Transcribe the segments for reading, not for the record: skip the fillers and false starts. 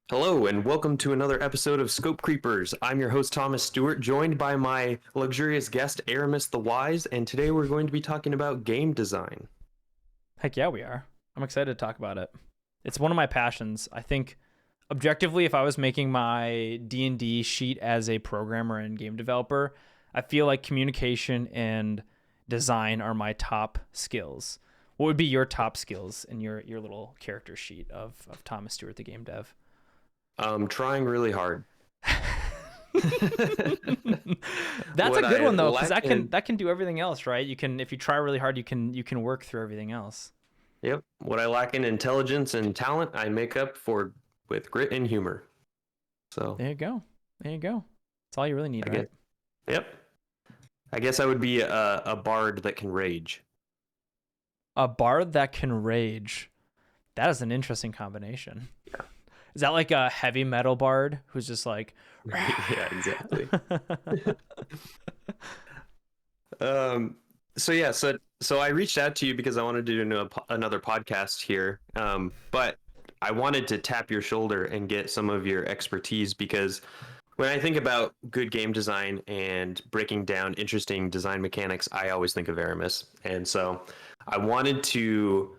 Hello, and welcome to another episode of Scope Creepers. I'm your host, Thomas Stewart, joined by my luxurious guest, Aarimous the Wise, and today we're going to be talking about game design. Heck yeah, we are. I'm excited to talk about it. It's one of my passions. I think objectively, if I was making my D&D sheet as a programmer and game developer, I feel like communication and design are my top skills. What would be your top skills in your little character sheet of Thomas Stewart, the game dev? Trying really hard. That's a good one though, because lack in- that can do everything else, right? You can, if you try really hard, you can work through everything else. Yep. What I lack in intelligence and talent, I make up for with grit and humor. So There you go. There you go. That's all you really need, I right? guess, yep. I guess I would be a bard that can rage. A bard that can rage. That is an interesting combination. Yeah. Is that like a heavy metal bard who's just like, Yeah, exactly. So I reached out to you because I wanted to do another podcast here. But I wanted to tap your shoulder and get some of your expertise because when I think about good game design and breaking down interesting design mechanics, I always think of Aarimous. And so I wanted to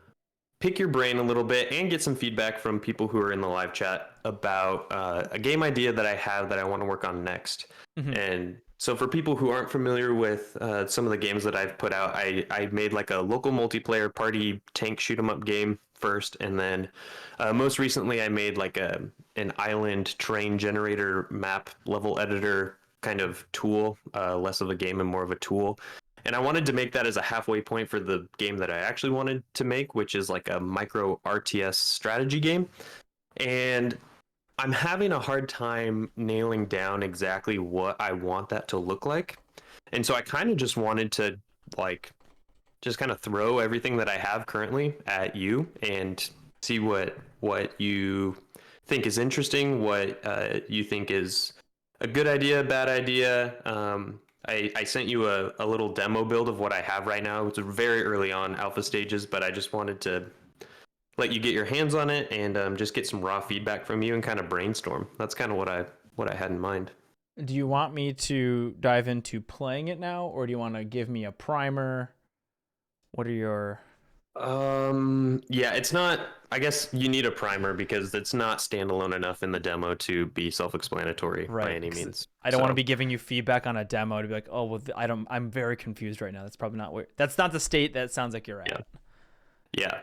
pick your brain a little bit and get some feedback from people who are in the live chat about a game idea that I have that I want to work on next. Mm-hmm. And so for people who aren't familiar with some of the games that I've put out, I made like a local multiplayer party tank shoot 'em up game first, and then most recently I made like an island train generator map level editor kind of tool, less of a game and more of a tool. And I wanted to make that as a halfway point for the game that I actually wanted to make, which is like a micro RTS strategy game. And I'm having a hard time nailing down exactly what I want that to look like. And so I kind of just wanted to like just kind of throw everything that I have currently at you and see what you think is interesting, what you think is a good idea, bad idea. I sent you a little demo build of what I have right now. It's very early on alpha stages, but I just wanted to let you get your hands on it and just get some raw feedback from you and kind of brainstorm. That's kind of what I had in mind. Do you want me to dive into playing it now, or do you want to give me a primer? What are your... Yeah, it's not, I guess you need a primer because it's not standalone enough in the demo to be self-explanatory by any means. I don't want to be giving you feedback on a demo to be like, oh, well, I'm very confused right now. That's probably not where, that's not the state that sounds like you're at. Yeah.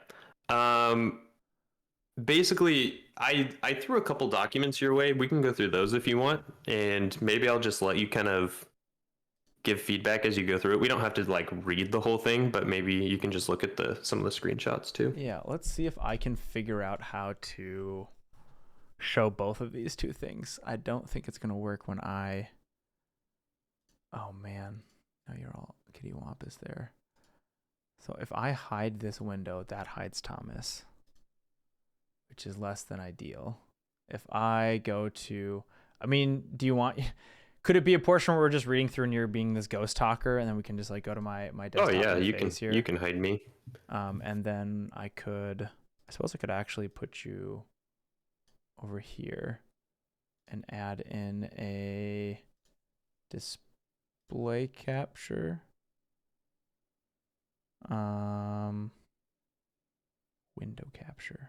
Basically, I threw a couple documents your way. We can go through those if you want, and maybe I'll just let you kind of give feedback as you go through it. We don't have to like read the whole thing, but maybe you can just look at some of the screenshots too. Yeah, let's see if I can figure out how to show both of these two things. I don't think it's gonna work when I... Oh man, now you're all kitty wampus there. So if I hide this window, that hides Thomas, which is less than ideal. If I go to, I mean, do you want... Could it be a portion where we're just reading through and you're being this ghost talker, and then we can just like go to my desktop? Oh yeah, you can can hide me. And then I suppose I could actually put you over here and add in a display capture. Window capture.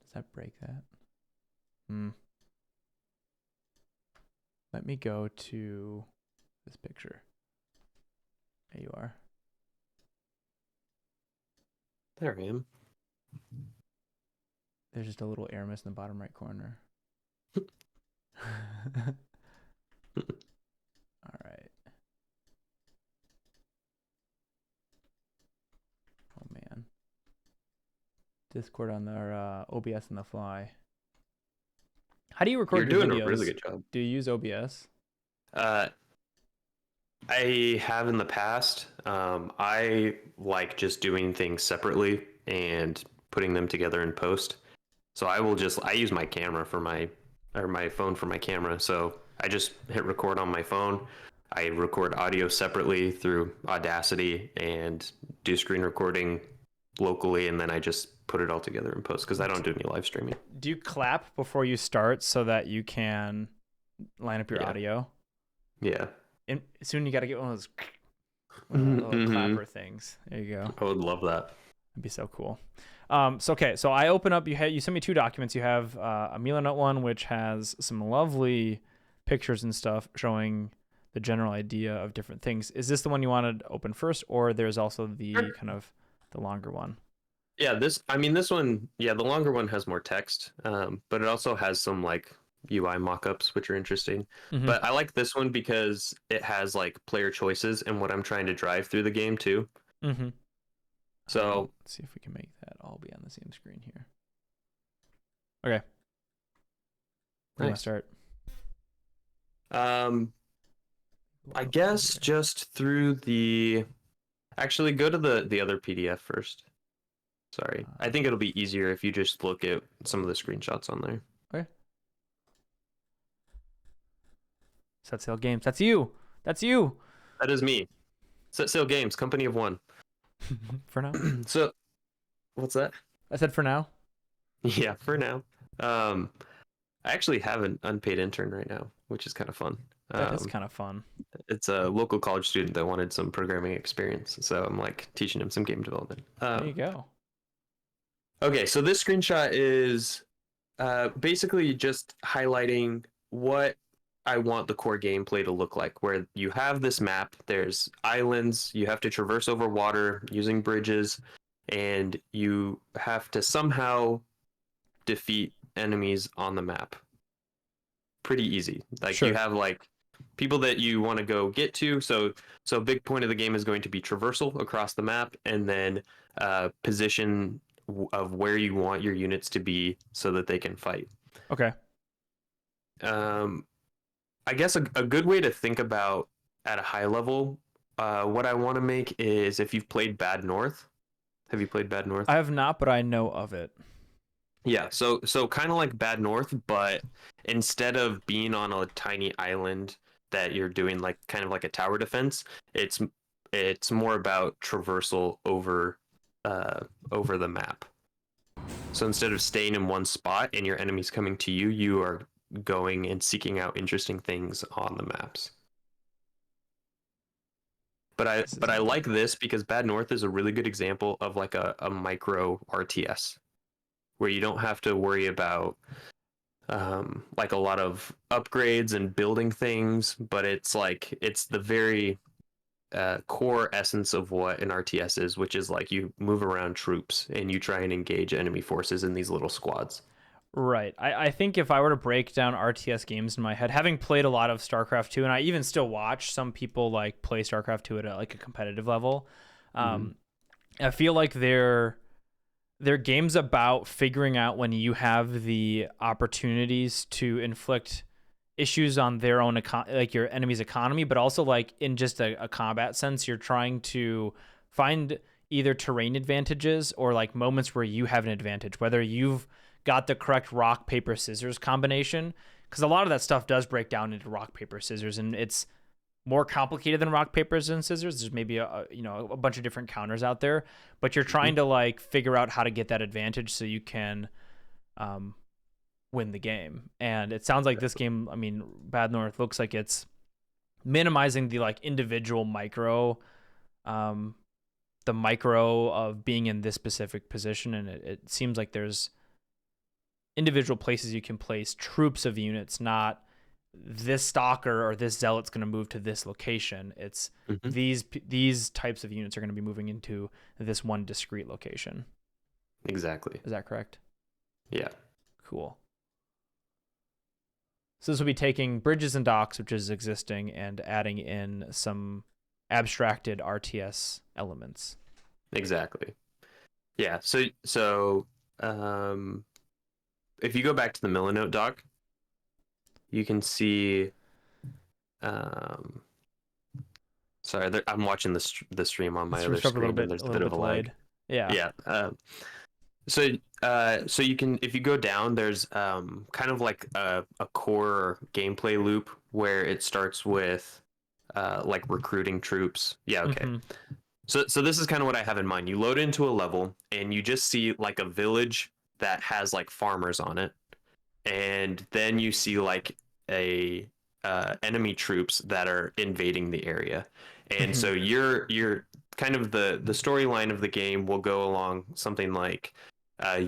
Does that break that? Let me go to this picture. There you are. There I am. There's just a little Aarimous in the bottom right corner. All right. Oh man. Discord on our OBS on the fly. How do you record You're your doing videos? a really good job. Do you use OBS? I have in the past. I like just doing things separately and putting them together in post. So I use my camera for my phone for my camera. So I just hit record on my phone. I record audio separately through Audacity and do screen recording locally, and then I just put it all together in post because I don't do any live streaming. Do you clap before you start so that you can line up your Yeah. audio? Yeah. And soon you got to get one of those little clapper things. There you go. I would love that. That'd be so cool. So I open up. You sent me 2 documents. You have a Milanote one, which has some lovely pictures and stuff showing the general idea of different things. Is this the one you wanted to open first, or there's also the kind of the longer one? Yeah, this one, yeah, the longer one has more text, but it also has some like UI mockups, which are interesting. Mm-hmm. But I like this one because it has like player choices and what I'm trying to drive through the game too. Mm-hmm. So let's see if we can make that all be on the same screen here. Okay. Where do I start? I guess just through the. Actually, go to the other PDF first. Sorry, I think it'll be easier if you just look at some of the screenshots on there. Okay. Set Sail Games. That's you. That's you. That is me. Set Sail Games, company of one. For now. So, what's that? I said for now. Yeah, for now. I actually have an unpaid intern right now, which is kind of fun. That is kind of fun. It's a local college student that wanted some programming experience, so I'm like teaching him some game development. There you go. Okay, so this screenshot is basically just highlighting what I want the core gameplay to look like, where you have this map, there's islands, you have to traverse over water using bridges, and you have to somehow defeat enemies on the map. Pretty easy. Like Sure. You have like people that you want to go get to. So a big point of the game is going to be traversal across the map, and then position of where you want your units to be so that they can fight. Okay. I guess a good way to think about at a high level, what I want to make is if you've played Bad North. Have you played Bad North? I have not, but I know of it. Yeah, so kind of like Bad North, but instead of being on a tiny island that you're doing like kind of like a tower defense, it's more about traversal over the map. So instead of staying in one spot and your enemies coming to you, you are going and seeking out interesting things on the maps. But I like this because Bad North is a really good example of like a micro RTS where you don't have to worry about like a lot of upgrades and building things, but it's the very core essence of what an RTS is, which is like you move around troops and you try and engage enemy forces in these little squads. Right. I think if I were to break down RTS games in my head, having played a lot of StarCraft 2, and I even still watch some people like play StarCraft 2 at like a competitive level, I feel like they're games about figuring out when you have the opportunities to inflict issues on their own like your enemy's economy, but also like in just a combat sense, you're trying to find either terrain advantages or like moments where you have an advantage, whether you've got the correct rock paper scissors combination, because a lot of that stuff does break down into rock paper scissors, and it's more complicated than rock papers and scissors. There's maybe a bunch of different counters out there, but you're trying to like figure out how to get that advantage so you can win the game. And it sounds like this game, I mean, Bad North looks like it's minimizing the like individual micro, the micro of being in this specific position, and it seems like there's individual places you can place troops of units, not this stalker or this zealot's going to move to this location. It's these types of units are going to be moving into this one discrete location. Exactly. Is that correct? Yeah. Cool. So this will be taking bridges and docks, which is existing, and adding in some abstracted RTS elements. Exactly. Yeah. So if you go back to the Milanote doc, you can see. Sorry, I'm watching the stream on my other screen, and there's a bit of a lag. Yeah. Yeah. So you can, if you go down, there's kind of like a core gameplay loop where it starts with like recruiting troops. Yeah, okay. Mm-hmm. So this is kind of what I have in mind. You load into a level and you just see like a village that has like farmers on it, and then you see like a enemy troops that are invading the area, and Mm-hmm. so you're kind of the storyline of the game will go along something like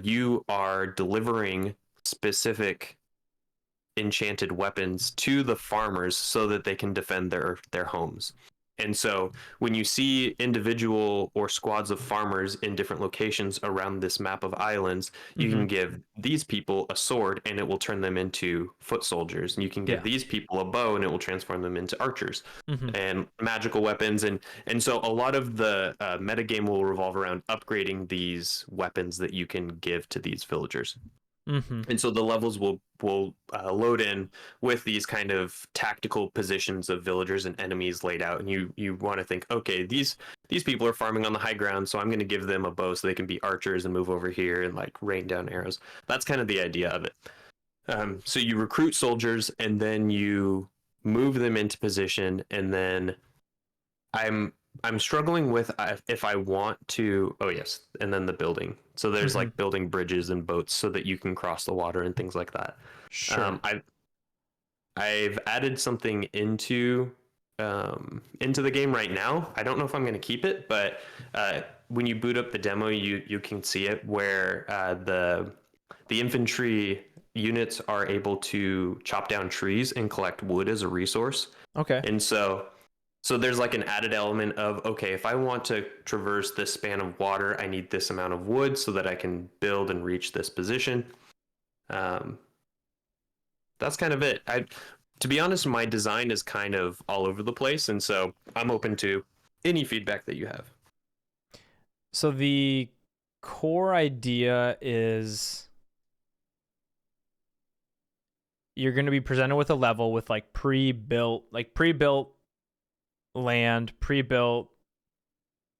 you are delivering specific enchanted weapons to the farmers so that they can defend their homes. And so when you see individual or squads of farmers in different locations around this map of islands, you Mm-hmm. can give these people a sword and it will turn them into foot soldiers. And you can give Yeah. these people a bow and it will transform them into archers Mm-hmm. and magical weapons. And so a lot of the metagame will revolve around upgrading these weapons that you can give to these villagers. Mm-hmm. And so the levels will load in with these kind of tactical positions of villagers and enemies laid out, and you want to think, okay, these people are farming on the high ground, so I'm going to give them a bow so they can be archers and move over here and like rain down arrows. That's kind of the idea of it. So you recruit soldiers and then you move them into position, and then I'm I'm struggling with if I want to. Oh yes, and then the building. So there's Mm-hmm. like building bridges and boats so that you can cross the water and things like that. Sure. I've added something into the game right now. I don't know if I'm going to keep it, but when you boot up the demo, you can see it where the infantry units are able to chop down trees and collect wood as a resource. Okay. And so there's like an added element of, okay, if I want to traverse this span of water, I need this amount of wood so that I can build and reach this position. Um, that's kind of it. To be honest, my design is kind of all over the place, and so I'm open to any feedback that you have. So the core idea is you're going to be presented with a level with like pre-built land,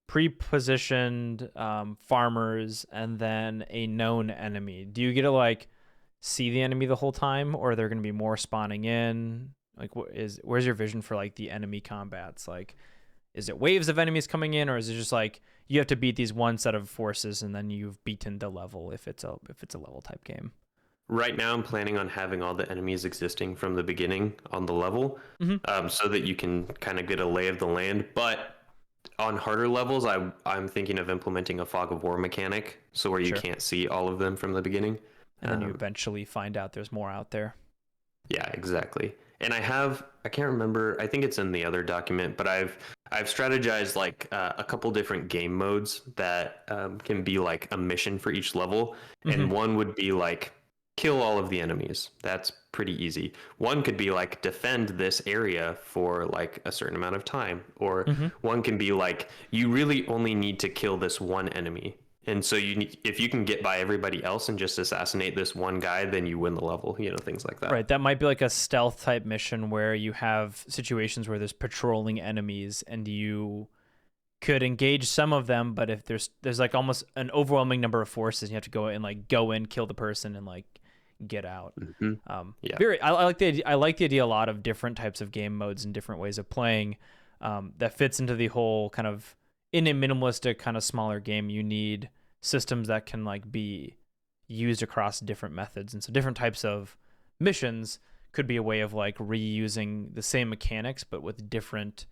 pre-positioned farmers, and then a known enemy. Do you get to like see the enemy the whole time, or are there going to be more spawning in? Like, where's your vision for like the enemy combats? Like, is it waves of enemies coming in, or is it just like you have to beat these one set of forces and then you've beaten the level if it's a level type game? Right now, I'm planning on having all the enemies existing from the beginning on the level, so that you can kind of get a lay of the land. But on harder levels, I'm thinking of implementing a fog of war mechanic, so where you Sure. can't see all of them from the beginning. And then you eventually find out there's more out there. Yeah, exactly. And I can't remember, I think it's in the other document, but I've strategized like a couple different game modes that can be like a mission for each level. And one would be like kill all of the enemies. That's pretty easy. One could be like defend this area for like a certain amount of time. Or one can be like you really only need to kill this one enemy. And so if you can get by everybody else and just assassinate this one guy, then you win the level, things like that. Right, that might be like a stealth type mission where you have situations where there's patrolling enemies and you could engage some of them, but if there's like almost an overwhelming number of forces, you have to go in, kill the person, and like get out. Yeah. I like the idea a lot of different types of game modes and different ways of playing. That fits into the whole kind of in a minimalistic kind of smaller game. You need systems that can like be used across different methods, and so different types of missions could be a way of like reusing the same mechanics but with different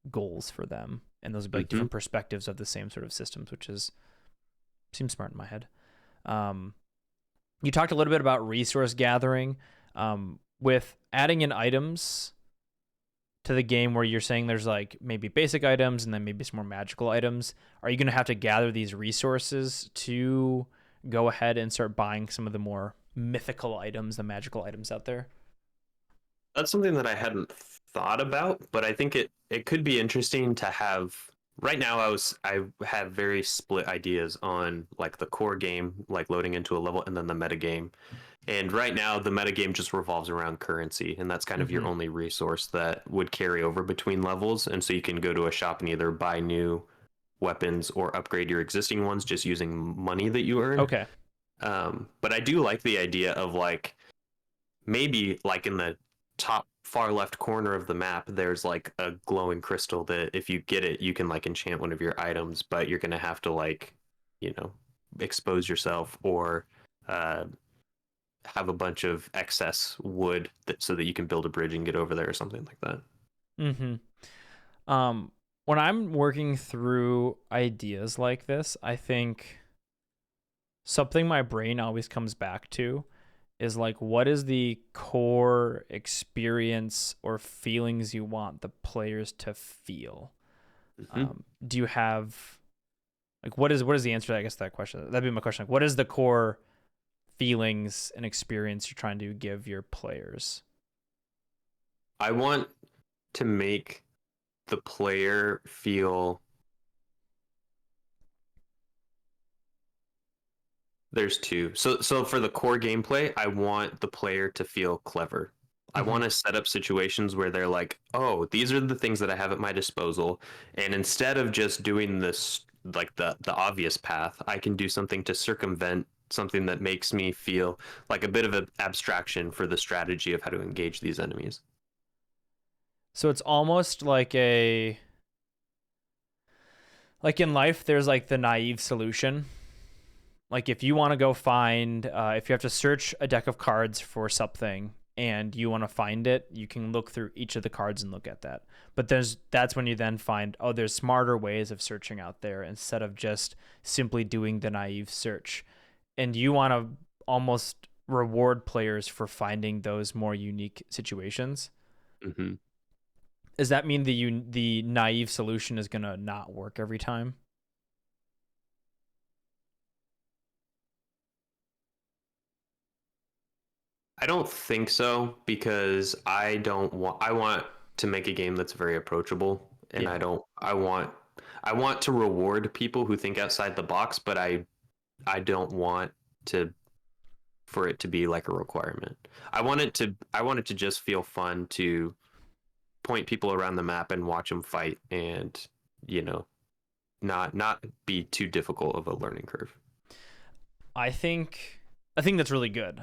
goals for them, and those would be like different perspectives of the same sort of systems, which seems smart in my head. You talked a little bit about resource gathering with adding in items to the game, where you're saying there's like maybe basic items and then maybe some more magical items. Are you going to have to gather these resources to go ahead and start buying some of the more mythical items, the magical items out there? That's something that I hadn't thought about, but I think it could be interesting to have. Right now, I have very split ideas on like the core game, like loading into a level, and then the meta game. And right now, the meta game just revolves around currency, and that's kind of your only resource that would carry over between levels. And so you can go to a shop and either buy new weapons or upgrade your existing ones just using money that you earn. Okay. But I do like the idea of like maybe like in the top far left corner of the map, there's like a glowing crystal that if you get it, you can like enchant one of your items, but you're gonna have to like, you know, expose yourself or uh, have a bunch of excess wood so that you can build a bridge and get over there or something like that. Mm-hmm. When I'm working through ideas like this, I think something my brain always comes back to is like, what is the core experience or feelings you want the players to feel? Mm-hmm. Do you have like what is the answer, I guess, to that question? That'd be my question. Like, what is the core feelings and experience you're trying to give your players? I want to make the player feel there's two. So for the core gameplay, I want the player to feel clever. I Mm-hmm. want to set up situations where they're like, "Oh, these are the things that I have at my disposal." And instead of just doing this like the obvious path, I can do something to circumvent something that makes me feel like a bit of an abstraction for the strategy of how to engage these enemies. So it's almost like in life, there's like the naive solution. Like if you want to go find, if you have to search a deck of cards for something and you want to find it, you can look through each of the cards and look at that. But that's when you then find, oh, there's smarter ways of searching out there instead of just simply doing the naive search. And you want to almost reward players for finding those more unique situations. Mm-hmm. Does that mean the naive solution is gonna not work every time? I don't think so because I want to make a game that's very approachable and Yeah. I want to reward people who think outside the box, but I don't want to for it to be like a requirement. I want it to just feel fun to point people around the map and watch them fight and, you know, not be too difficult of a learning curve. I think that's really good.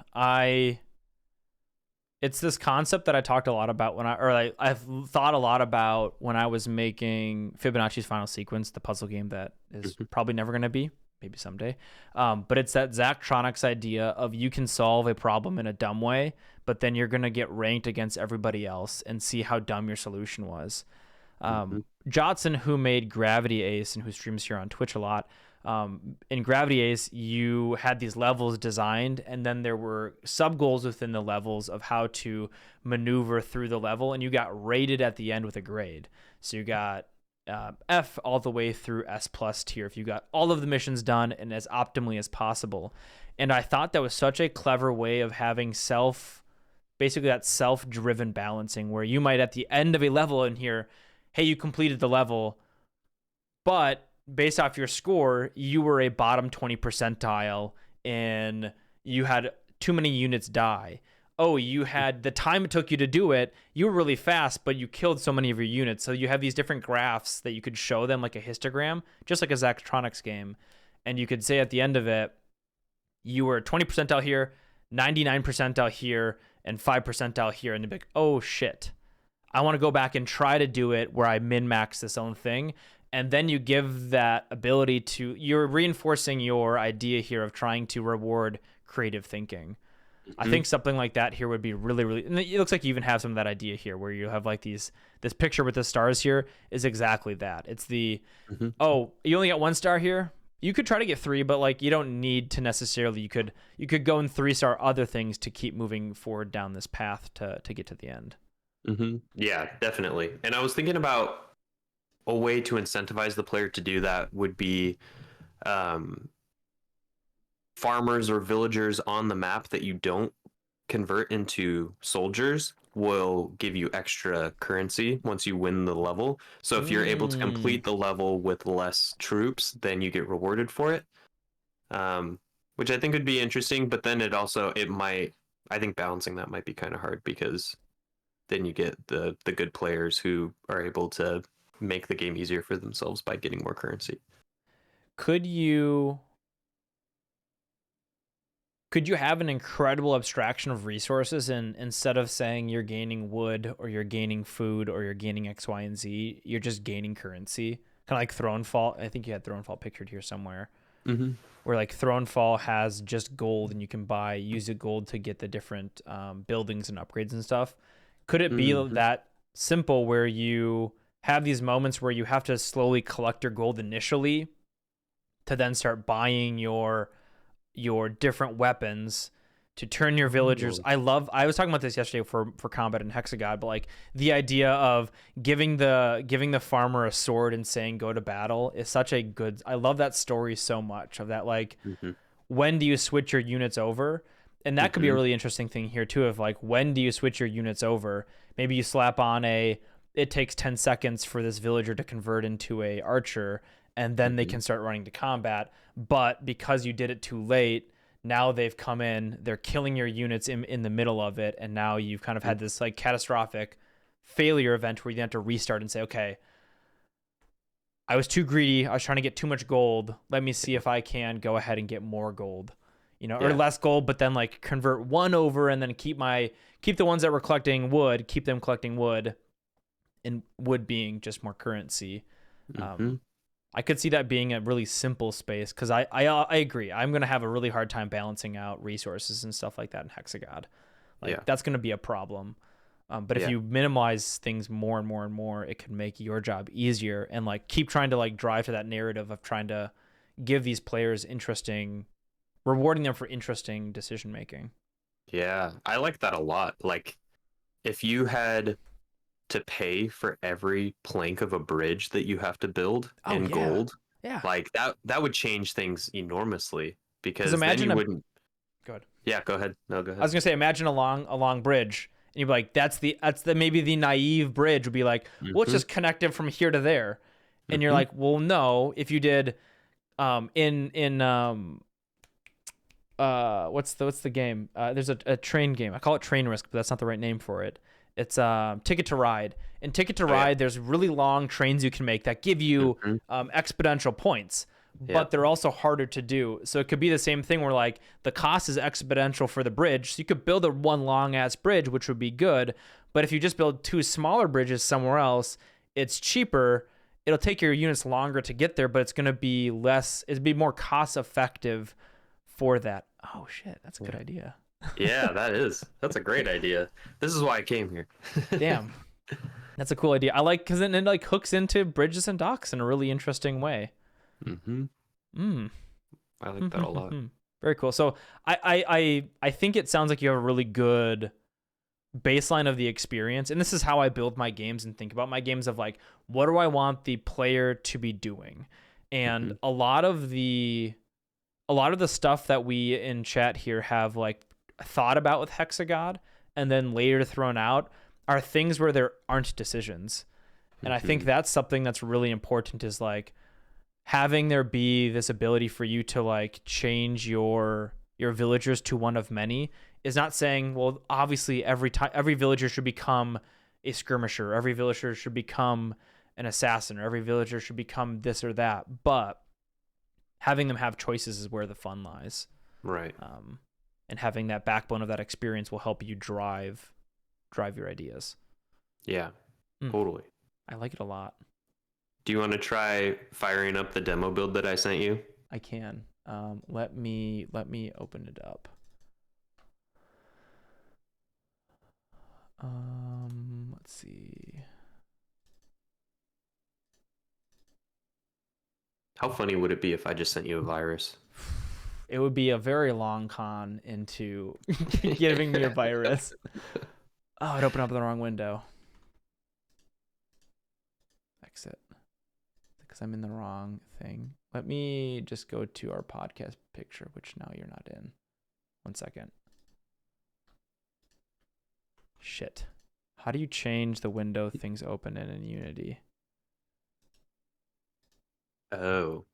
It's this concept that I talked a lot about I've thought a lot about when I was making Fibonacci's Final Sequence, the puzzle game that is Mhm. probably never going to be, maybe someday. But it's that Zachtronics idea of you can solve a problem in a dumb way, but then you're going to get ranked against everybody else and see how dumb your solution was. Mhm. Jotson, who made Gravity Ace and who streams here on Twitch a lot, in Gravity Ace, you had these levels designed, and then there were sub goals within the levels of how to maneuver through the level, and you got rated at the end with a grade. So you got F all the way through S plus tier if you got all of the missions done and as optimally as possible. And I thought that was such a clever way of having basically that self-driven balancing, where you might at the end of a level in here, hey, you completed the level, but based off your score, you were a bottom 20 percentile and you had too many units die. Oh, you had the time it took you to do it. You were really fast, but you killed so many of your units. So you have these different graphs that you could show them like a histogram, just like a Zachtronics game. And you could say at the end of it, you were 20 percentile here, 99 percentile here, and 5 percentile here. And they'd be like, oh shit, I want to go back and try to do it where I min max this own thing. And then you give that ability you're reinforcing your idea here of trying to reward creative thinking. I Mhm. think something like that here would be really, really, and it looks like you even have some of that idea here where you have like this picture with the stars here is exactly that. It's Mhm. oh, you only got 1 star here. You could try to get 3, but like you don't need to necessarily, you could go in 3-star other things to keep moving forward down this path to get to the end. Mhm. Yeah, definitely. And I was thinking about a way to incentivize the player to do that would be um, farmers or villagers on the map that you don't convert into soldiers will give you extra currency once you win the level. So if you're able to Mm. complete the level with less troops, then you get rewarded for it. Um, which I think would be interesting, but then it might I think balancing that might be kind of hard because then you get the good players who are able to make the game easier for themselves by getting more currency. Could you could you have an incredible abstraction of resources, and instead of saying you're gaining wood or you're gaining food or you're gaining X, Y, and Z, you're just gaining currency? Kind of like Thronefall. I think you had Thronefall pictured here somewhere. Mm-hmm. Where like Thronefall has just gold, and you can use the gold to get the different buildings and upgrades and stuff. Could it be that simple where you have these moments where you have to slowly collect your gold initially to then start buying your different weapons to turn your villagers? I was talking about this yesterday for combat in Hexagod, but like the idea of giving the farmer a sword and saying go to battle is such a good, I love that story so much, of that like when do you switch your units over? And that could be a really interesting thing here too, of like when do you switch your units over? Maybe you slap on it takes 10 seconds for this villager to convert into a archer, and then they can start running to combat. But because you did it too late, now they've come in, they're killing your units in the middle of it, and now you've kind of had this like catastrophic failure event where you have to restart and say, okay, I was too greedy, I was trying to get too much gold, let me see if I can go ahead and get more gold, or less gold, but then like convert one over and then keep the ones that were collecting wood, keep them collecting wood, and wood being just more currency. I could see that being a really simple space, because I agree. I'm going to have a really hard time balancing out resources and stuff like that in Hexagod. That's going to be a problem. But if you minimize things more and more and more, it can make your job easier, and like keep trying to like drive to that narrative of trying to give these players rewarding them for interesting decision making. Yeah, I like that a lot. Like if you had to pay for every plank of a bridge that you have to build in gold, like that would change things enormously, because imagine then you wouldn't. Go ahead. Yeah, go ahead. No, go ahead. I was gonna say, imagine a long bridge, and you'd be like, that's the maybe the naive bridge would be like, well, it's just connected from here to there, and you're like, well, no, if you did, what's the game? There's a train game. I call it Train Risk, but that's not the right name for it. It's Ticket to Ride. In Ticket to Ride, there's really long trains you can make that give you exponential points, but they're also harder to do. So it could be the same thing where like the cost is exponential for the bridge. So you could build one long ass bridge, which would be good. But if you just build two smaller bridges somewhere else, it's cheaper. It'll take your units longer to get there, but it's going to be it'd be more cost effective for that. Oh shit, that's a good idea. Yeah, that's a great idea. This is why I came here. Damn, that's a cool idea. I like, because it like hooks into bridges and docks in a really interesting way. I like that a lot. Very cool. So I think it sounds like you have a really good baseline of the experience, and this is how I build my games and think about my games, of like, what do I want the player to be doing? And a lot of the stuff that we in chat here have like thought about with Hexagod and then later thrown out are things where there aren't decisions. And I think that's something that's really important, is like having there be this ability for you to like change your villagers to one of many, is not saying, well, obviously every villager should become a skirmisher, every villager should become an assassin, or every villager should become this or that, but having them have choices is where the fun lies. Right. And having that backbone of that experience will help you drive your ideas. Yeah, totally. I like it a lot. Do you want to try firing up the demo build that I sent you? I can. Let me open it up. Let's see. How funny would it be if I just sent you a virus? It would be a very long con into giving me a virus. Oh, it opened up the wrong window. Exit. Because I'm in the wrong thing. Let me just go to our podcast picture, which now you're not in. 1 second. Shit. How do you change the window things open in Unity? Oh.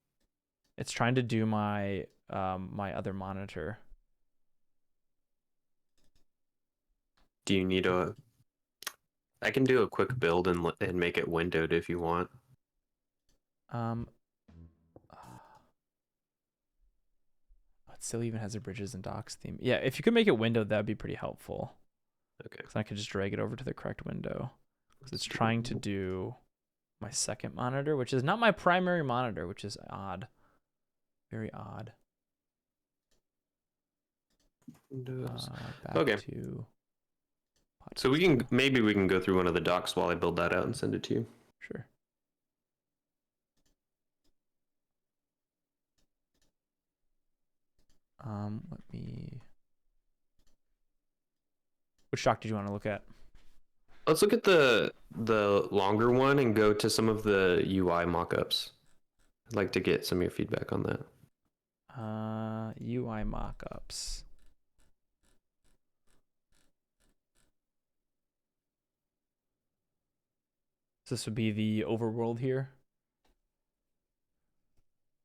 It's trying to do my my other monitor. Do you need I can do a quick build and make it windowed if you want. Let's it still even has a bridges and docks theme. Yeah, if you could make it windowed, that'd be pretty helpful. Okay. Because I could just drag it over to the correct window. Because it's trying to do my second monitor, which is not my primary monitor, which is odd. Very odd. Windows. Back Okay. to So maybe we can go through one of the docs while I build that out and send it to you. Sure. Let me. Which doc did you want to look at? Let's look at the longer one and go to some of the UI mockups. I'd like to get some of your feedback on that. UI mockups. So this would be the overworld here.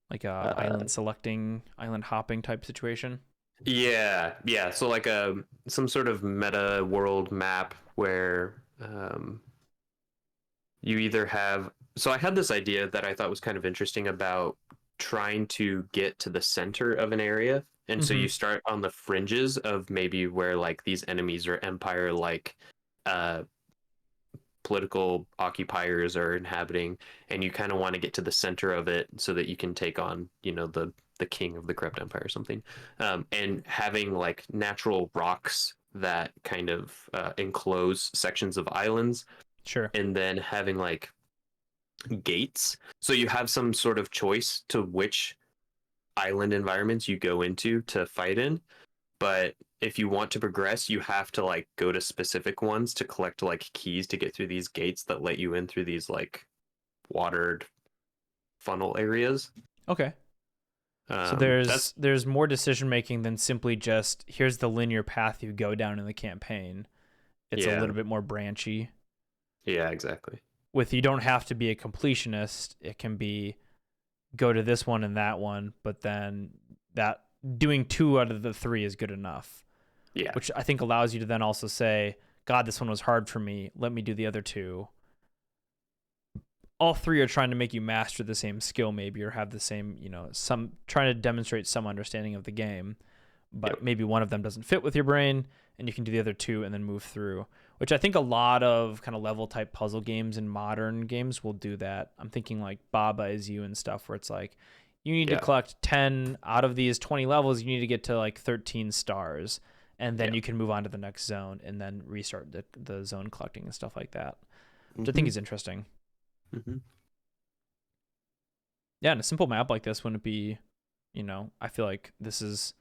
Like a island selecting, island hopping type situation. Yeah. So like some sort of meta world map where you either have. So I had this idea that I thought was kind of interesting about trying to get to the center of an area, and so you start on the fringes of maybe where like these enemies or empire like political occupiers are inhabiting, and you kind of want to get to the center of it so that you can take on, you know, the king of the corrupt empire or something, and having like natural rocks that kind of enclose sections of islands. Sure. And then having like gates, so you have some sort of choice to which island environments you go into to fight in. But if you want to progress, you have to like go to specific ones to collect like keys to get through these gates that let you in through these like watered funnel areas. Okay. So there's more decision making than simply just here's the linear path you go down in the campaign. It's a little bit more branchy. Yeah, exactly. With you don't have to be a completionist. It can be go to this one and that one, but then that doing 2 out of the 3 is good enough. Yeah. Which I think allows you to then also say, God, this one was hard for me. Let me do the other 2. All 3 are trying to make you master the same skill maybe, or have the same, you know, some trying to demonstrate some understanding of the game, but maybe one of them doesn't fit with your brain and you can do the other 2 and then move through, which I think a lot of kind of level type puzzle games and modern games will do that. I'm thinking like Baba Is You and stuff where it's like you need to collect 10 out of these 20 levels. You need to get to like 13 stars and then you can move on to the next zone and then restart the zone collecting and stuff like that, which I think is interesting. Yeah, and a simple map like this wouldn't be, you know, I feel like this is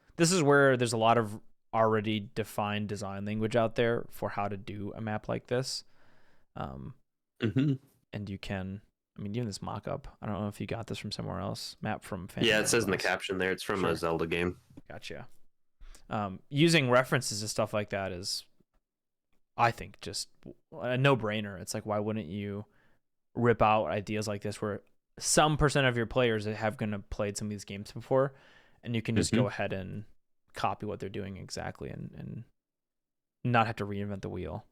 where there's a lot of already defined design language out there for how to do a map like this. And you can, I mean, even this mock-up, I don't know if you got this from somewhere else. Map from Phantom it says in the Hourglass. caption there, it's from a Zelda game. Gotcha. Using references to stuff like that is, I think, just a no-brainer. It's like, why wouldn't you rip out ideas like this where some percent of your players have gonna played some of these games before, and you can just go ahead and copy what they're doing exactly and not have to reinvent the wheel.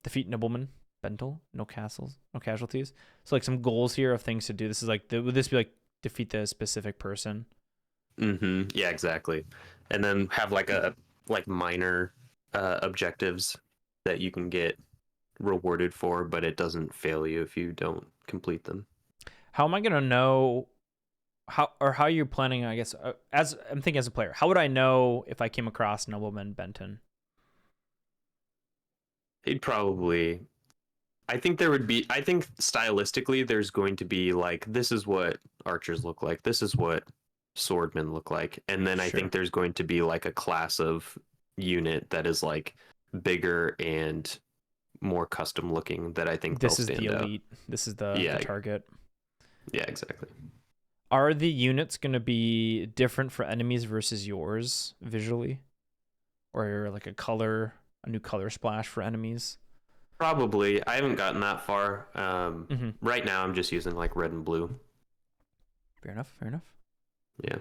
Defeat noblemen, Bentel, no castles, no casualties. So like some goals here of things to do. This is like, would this be like defeat the specific person? Yeah, exactly. And then have like minor objectives that you can get rewarded for, but it doesn't fail you if you don't complete them. How am I gonna know how you're planning? I guess as I'm thinking as a player, how would I know if I came across Nobleman Benton? He'd probably. I think stylistically, there's going to be like, this is what archers look like. This is what swordmen look like, and then I think there's going to be like a class of unit that is like bigger and more custom looking that I think this is stand the elite. out. This is the target. Yeah, exactly. Are the units going to be different for enemies versus yours visually, or like a new color splash for enemies? Probably. I haven't gotten that far. Right now I'm just using like red and blue. Fair enough. Yeah.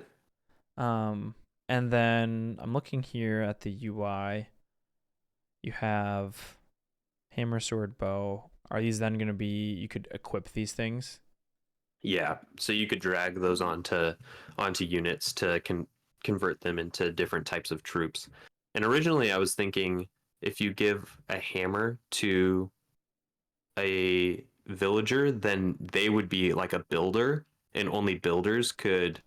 And then I'm looking here at the UI. You have hammer, sword, bow. Are these then going to be, you could equip these things? Yeah, so you could drag those onto units to convert them into different types of troops. And originally, I was thinking if you give a hammer to a villager, then they would be like a builder, and only builders could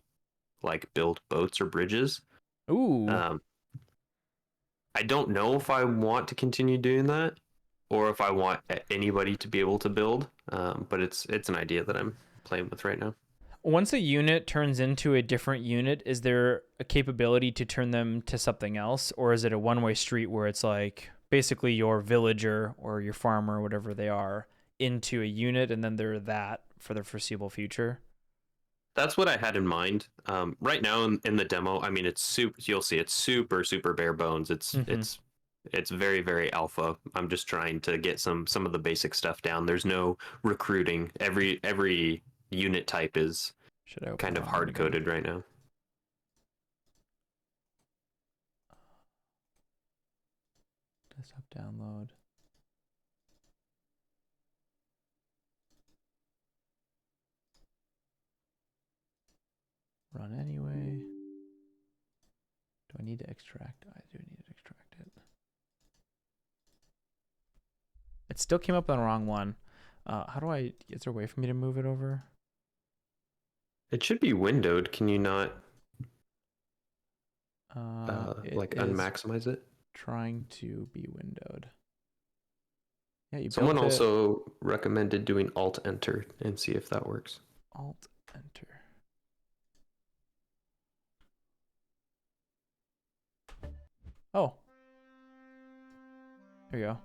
like build boats or bridges. Ooh. Um, I don't know if I want to continue doing that, or if I want anybody to be able to build. But it's an idea that I'm playing with right now. Once a unit turns into a different unit, is there a capability to turn them to something else? Or is it a one-way street where it's like basically your villager or your farmer, whatever they are, into a unit and then they're that for the foreseeable future? That's what I had in mind. Right now in the demo, I mean, it's super. You'll see it's super bare bones. It's very very alpha. I'm just trying to get some of the basic stuff down. There's no recruiting. Every unit type is Should I open kind the of wrong one hard again? coded right now. Desktop download. Run anyway. Do I need to extract? I do need to extract it. It still came up on the wrong one. How do I? Is there a way for me to move it over? It should be windowed. Can you not It is unmaximize it? trying to be windowed. Yeah, you Someone built it. also recommended doing Alt Enter and see if that works. Alt Enter. Oh, there you go.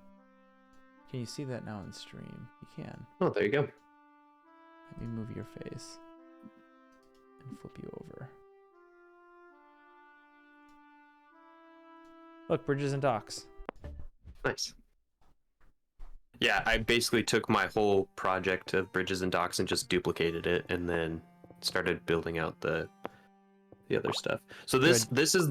Can you see that now in stream? You can. Oh, there you go. Let me move your face and flip you over. Look, bridges and docks. Nice. Yeah, I basically took my whole project of bridges and docks and just duplicated it, and then started building out the other stuff. So this is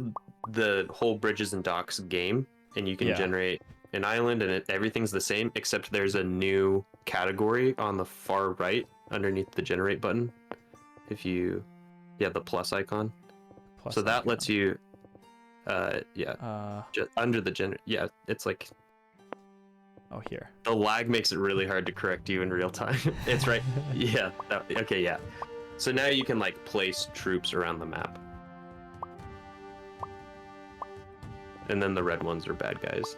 the whole bridges and docks game, and you can Yeah. generate an island, and everything's the same except there's a new category on the far right underneath the generate button. If you, the plus icon. Plus so that icon. lets you, just under the it's like. Oh, here. The lag makes it really hard to correct you in real time. It's right. Yeah. Okay. Yeah. So now you can like place troops around the map, and then the red ones are bad guys.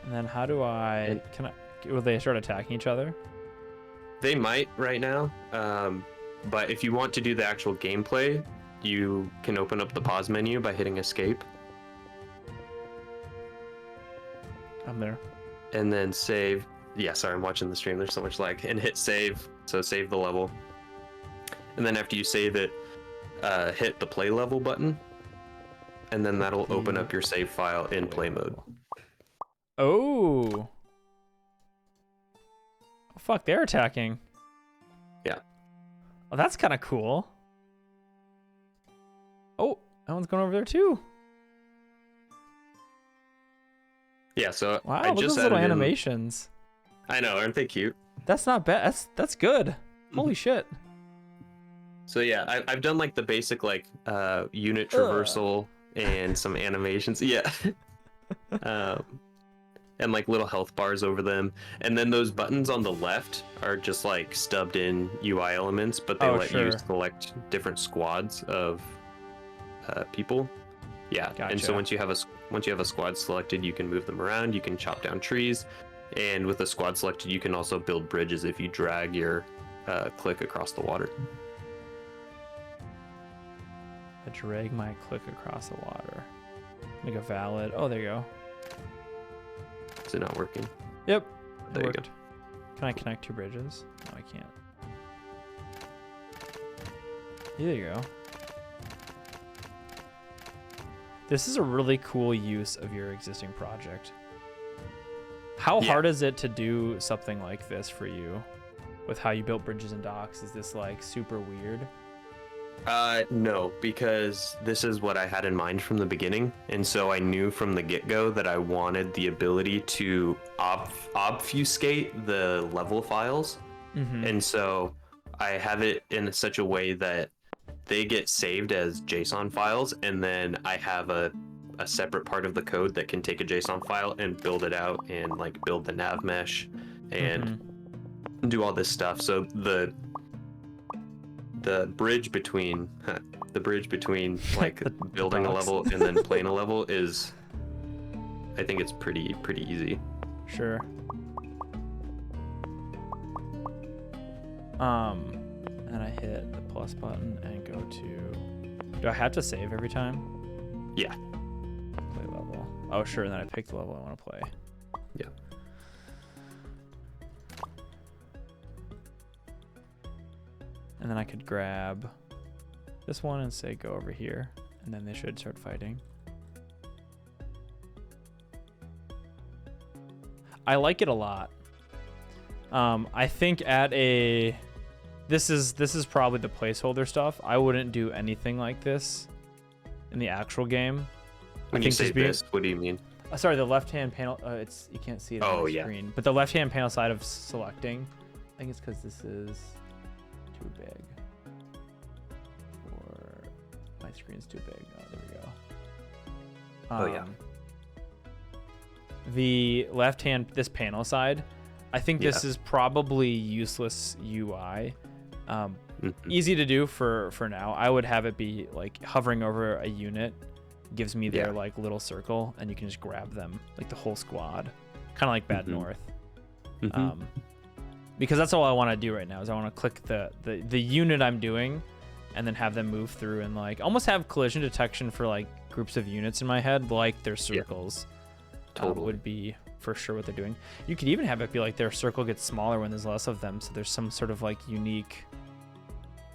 And then how do I? Will they start attacking each other? They might right now, but if you want to do the actual gameplay, you can open up the pause menu by hitting escape. I'm there. And then save. Yeah, sorry, I'm watching the stream. There's so much lag. And hit save. So save the level. And then after you save it, hit the play level button. And then that'll open up your save file in play mode. Oh. Oh, fuck, they're attacking. Yeah. Oh, that's kind of cool. Oh, that one's going over there too. Yeah, so Wow, I look at just those little added in- animations. I know, aren't they cute? That's not bad. That's good. Holy shit. So yeah, I've done like the basic like unit traversal and some animations. Yeah. And like little health bars over them. And then those buttons on the left are just like stubbed in UI elements, but they let you select different squads of people. Yeah. And so Gotcha. once you have a squad selected, you can move them around, you can chop down trees, and with a squad selected, you can also build bridges if you drag your click across the water. I drag my click across the water. Make a valid. Oh, there you go. Is it not working? Yep. There you go. Worked. Can I connect two bridges? No, I can't. There you go. This is a really cool use of your existing project. How hard is it to do something like this for you with how you built bridges and docks? Is this like super weird? No, because this is what I had in mind from the beginning, and so I knew from the get-go that I wanted the ability to obfuscate the level files, and so I have it in such a way that they get saved as JSON files, and then I have a separate part of the code that can take a JSON file and build it out and like build the nav mesh and do all this stuff. So the bridge between like building a level and then playing a level is, I think it's pretty easy. Sure. And I hit the plus button and go to. Do I have to save every time? Yeah. Play level. Oh, sure. And then I pick the level I want to play. Yeah. And then I could grab this one and say go over here, and then they should start fighting. I like it a lot. I think at a this is probably the placeholder stuff. I wouldn't do anything like this in the actual game. When you say this, what do you mean? Sorry, the left-hand panel. It's you can't see it on the screen, but the left-hand panel side of selecting. I think it's because this is too big. Or my screen's too big. Oh, there we go. Oh yeah. The left-hand, this panel side, I think this is probably useless UI. Easy to do for now. I would have it be like hovering over a unit gives me their like little circle, and you can just grab them, like the whole squad, kind of like Bad North. Because that's all I want to do right now is I want to click the unit I'm doing, and then have them move through and like almost have collision detection for like groups of units in my head, like their circles. Totally. Would be for sure what they're doing. You could even have it be like their circle gets smaller when there's less of them, so there's some sort of like unique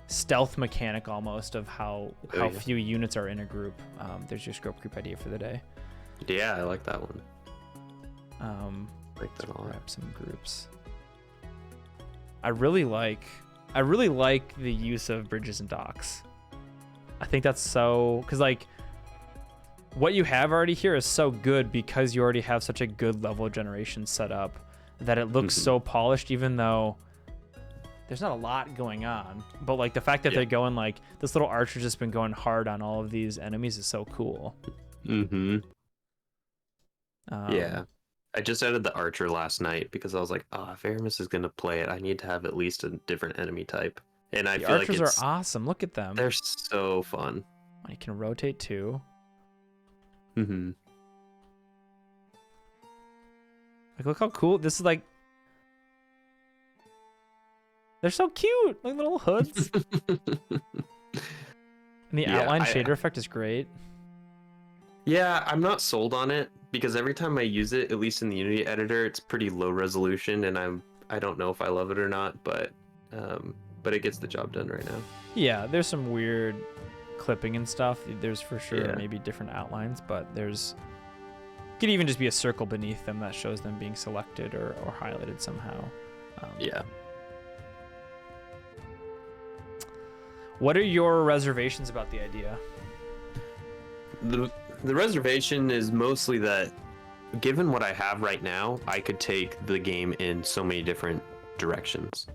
stealth mechanic almost of how few units are in a group. There's your scope group idea for the day. Yeah, I like that one. Like that a lot. Grab some groups. I really like the use of bridges and docks. I think that's so, because like what you have already here is so good because you already have such a good level generation set up that it looks so polished, even though there's not a lot going on. But like the fact that they're going like this little archer's just been going hard on all of these enemies is so cool. Yeah. I just added the archer last night because I was like, if Aarimous is going to play it, I need to have at least a different enemy type. And I feel like archers are awesome. Look at them. They're so fun. You can rotate too. Like, look how cool this is. Like, they're so cute, like little hoods. And the outline shader effect is great. Yeah, I'm not sold on it because every time I use it, at least in the Unity editor, it's pretty low resolution, and I don't know if I love it or not, but it gets the job done right now. Yeah, there's some weird clipping and stuff. There's for sure maybe different outlines, but there's could even just be a circle beneath them that shows them being selected or highlighted somehow. What are your reservations about the idea? The reservation is mostly that given what I have right now, I could take the game in so many different directions.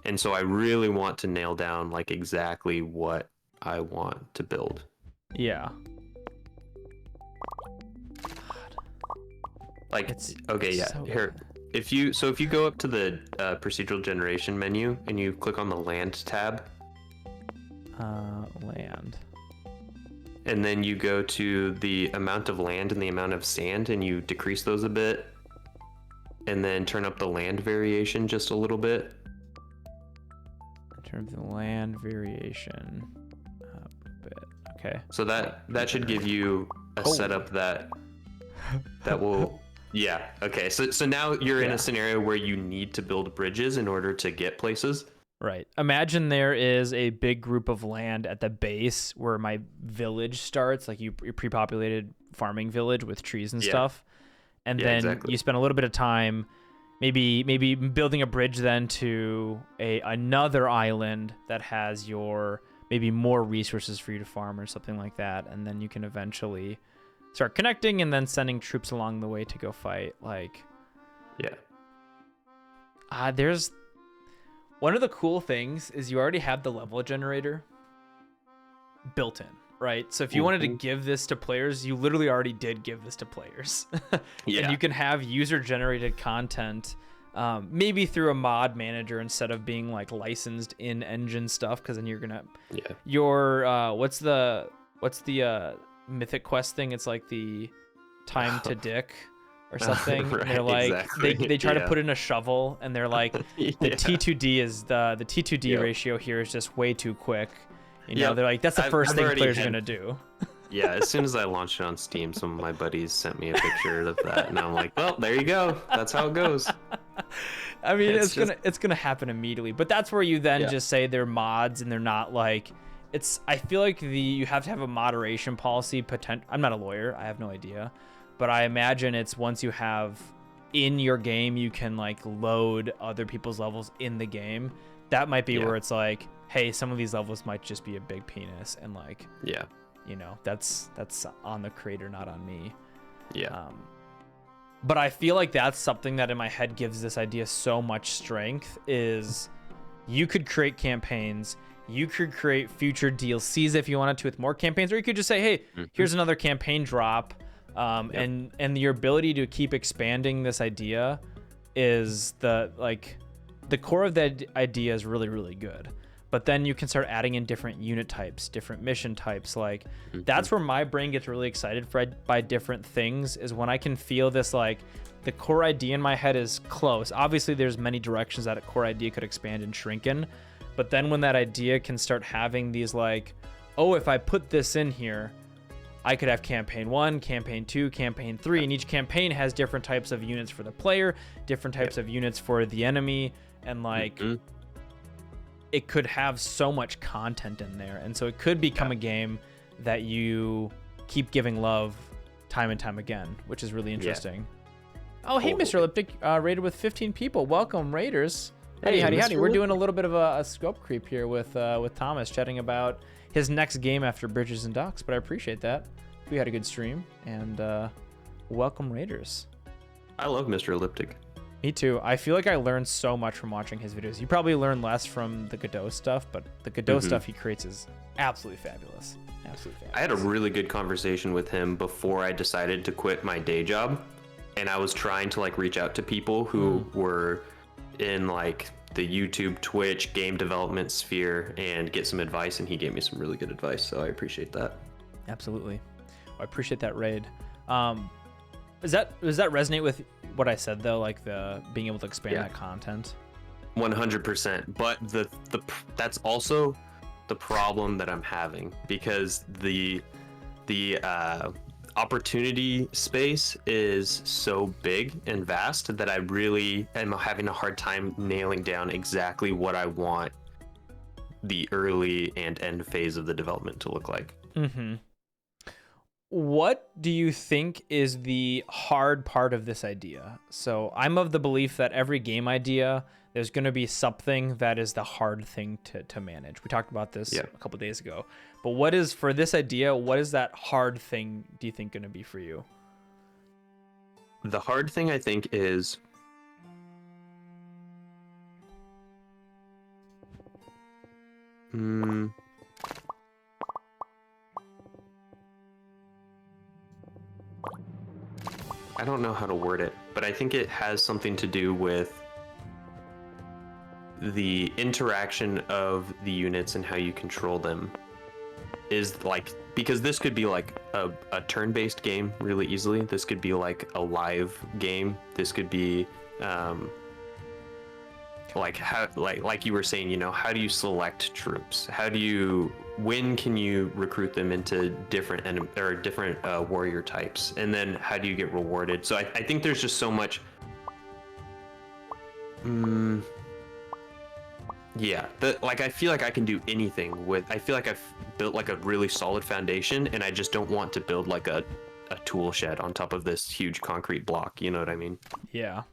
And so I really want to nail down like exactly what I want to build. Yeah. Like it's so here. If you go up to the procedural generation menu and you click on the land tab. Land. And then you go to the amount of land and the amount of sand and you decrease those a bit. And then turn up the land variation just a little bit. In terms of land variation. Okay. So that should give you a setup that will okay. So now you're in a scenario where you need to build bridges in order to get places. Right. Imagine there is a big group of land at the base where my village starts, like your pre-populated farming village with trees and stuff. And then you spend a little bit of time maybe building a bridge then to another island that has your maybe more resources for you to farm or something like that, and then you can eventually start connecting and then sending troops along the way to go fight. Like, there's one of the cool things is you already have the level generator built in, right? So if you wanted to give this to players, you literally already did give this to players. Yeah. And you can have user generated content, maybe through a mod manager instead of being like licensed in engine stuff, because then you're gonna your what's the Mythic Quest thing? It's like the time to dick or something. Right, And they're like exactly. they try to put in a shovel, and they're like the T2D is the T2D ratio here is just way too quick. You know, they're like, that's the first thing players are gonna do. Yeah, as soon as I launched it on Steam, some of my buddies sent me a picture of that, and I'm like, well, there you go. That's how it goes. I mean, it's gonna happen immediately, but that's where you then just say they're mods and they're not like. I feel like you have to have a moderation policy. I'm not a lawyer. I have no idea. But I imagine it's once you have in your game, you can like load other people's levels in the game. That might be where it's like, hey, some of these levels might just be a big penis, and like, you know, that's on the creator, not on me. But I feel like that's something that in my head gives this idea so much strength. Is you could create campaigns. You could create future DLCs if you wanted to with more campaigns, or you could just say, hey, here's another campaign drop. And your ability to keep expanding this idea is the core of the idea is really, really good. But then you can start adding in different unit types, different mission types. Like that's where my brain gets really excited by different things, is when I can feel this, like the core idea in my head is close. Obviously there's many directions that a core idea could expand and shrink in. But then when that idea can start having these like, oh, if I put this in here, I could have campaign 1, campaign 2, campaign 3, and each campaign has different types of units for the player, different types of units for the enemy, and like it could have so much content in there. And so it could become a game that you keep giving love time and time again, which is really interesting. Oh, hey, Mr. Elliptic, rated with 15 people. Welcome, Raiders. Hey, howdy. We're doing a little bit of a scope creep here with Thomas, chatting about his next game after Bridges and Docks, but I appreciate that. We had a good stream, and welcome, Raiders. I love Mr. Elliptic. Me too. I feel like I learned so much from watching his videos. You probably learn less from the Godot stuff, but the Godot stuff he creates is absolutely fabulous. Absolutely fabulous. I had a really good conversation with him before I decided to quit my day job, and I was trying to like reach out to people who were in like the YouTube, Twitch, game development sphere and get some advice, and he gave me some really good advice, so I appreciate that. Absolutely. Well, I appreciate that raid. Does that resonate with what I said though, like the being able to expand that content? 100%. But that's also the problem that I'm having, because the opportunity space is so big and vast that I really am having a hard time nailing down exactly what I want the early and end phase of the development to look like. What do you think is the hard part of this idea? So I'm of the belief that every game idea, there's going to be something that is the hard thing to manage. We talked about this a couple days ago. But what is, for this idea, what is that hard thing do you think going to be for you? The hard thing, I think, is I don't know how to word it, but I think it has something to do with the interaction of the units and how you control them. Is like, because this could be like a turn-based game really easily. This could be like a live game. This could be like how like you were saying, you know, how do you select troops? When can you recruit them into different warrior types, and then how do you get rewarded? So I think there's just so much. I feel like I can do anything with. I feel like I've built like a really solid foundation, and I just don't want to build like a tool shed on top of this huge concrete block. You know what I mean? Yeah.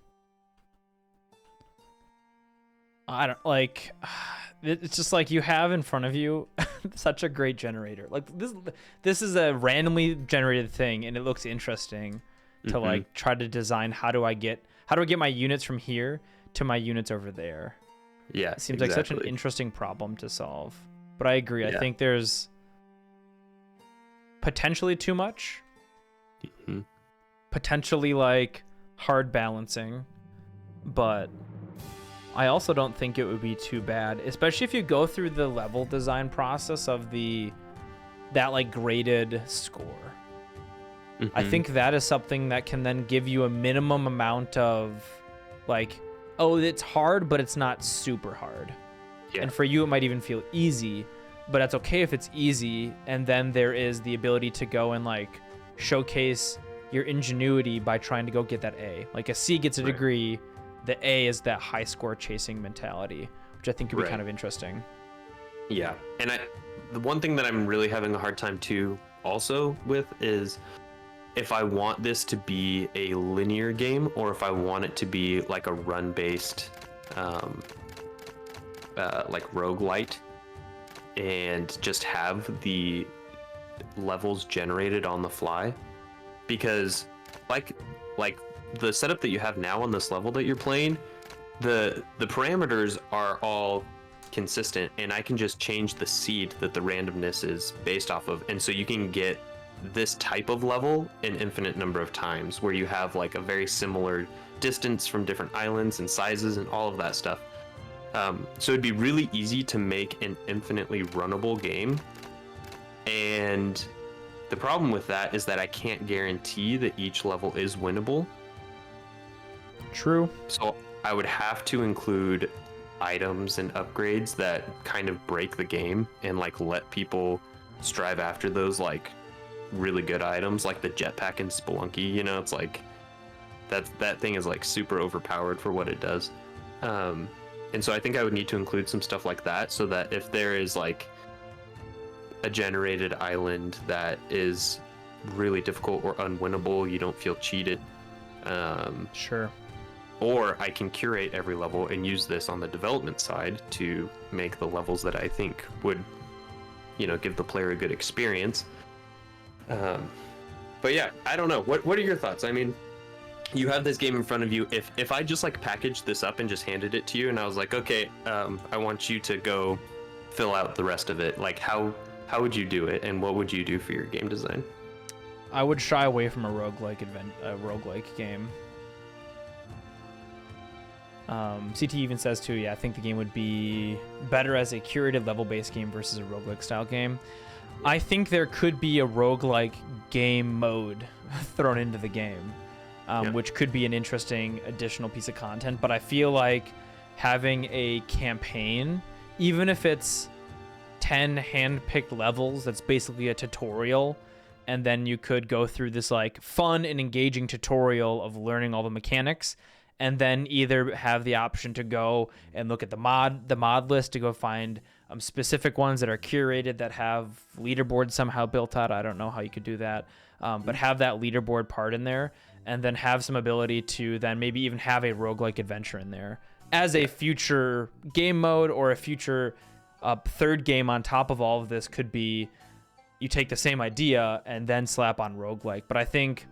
I don't like. It's just like you have in front of you such a great generator. Like this is a randomly generated thing, and it looks interesting to like try to design how do I get my units from here to my units over there. Yeah, It seems like such an interesting problem to solve. But I agree. I think there's potentially too much. Mm-hmm. Potentially like hard balancing, but I also don't think it would be too bad, especially if you go through the level design process of that like graded score. Mm-hmm. I think that is something that can then give you a minimum amount of like, oh, it's hard, but it's not super hard. Yeah. And for you, it might even feel easy, but that's okay if it's easy. And then there is the ability to go and like showcase your ingenuity by trying to go get that A. Like a C gets a degree, the A is that high score chasing mentality, which I think could be kind of interesting. Yeah. And the one thing that I'm really having a hard time too also with is if I want this to be a linear game or if I want it to be like a run-based like roguelite and just have the levels generated on the fly. Because like the setup that you have now on this level that you're playing, the parameters are all consistent, and I can just change the seed that the randomness is based off of, and so you can get this type of level an infinite number of times where you have like a very similar distance from different islands and sizes and all of that stuff. So it'd be really easy to make an infinitely runnable game, and the problem with that is that I can't guarantee that each level is winnable. True. So I would have to include items and upgrades that kind of break the game and like let people strive after those like really good items like the jetpack and Spelunky. You know, it's like that thing is like super overpowered for what it does. And so I think I would need to include some stuff like that so that if there is like a generated island that is really difficult or unwinnable, you don't feel cheated. Sure. Or I can curate every level and use this on the development side to make the levels that I think would, give the player a good experience. But yeah, I don't know. What are your thoughts? I mean, you have this game in front of you. If I just like packaged this up and just handed it to you and I was like, okay, I want you to go fill out the rest of it. Like how would you do it, and what would you do for your game design? I would shy away from a roguelike game. CT even says too, I think the game would be better as a curated level-based game versus a roguelike style game. I think there could be a roguelike game mode thrown into the game, which could be an interesting additional piece of content, but I feel like having a campaign, even if it's 10 hand-picked levels, that's basically a tutorial, and then you could go through this like fun and engaging tutorial of learning all the mechanics, and then either have the option to go and look at the mod list to go find specific ones that are curated that have leaderboards somehow built out. I don't know how you could do that, but have that leaderboard part in there, and then have some ability to then maybe even have a roguelike adventure in there as a future game mode, or a future third game on top of all of this could be you take the same idea and then slap on roguelike. But I think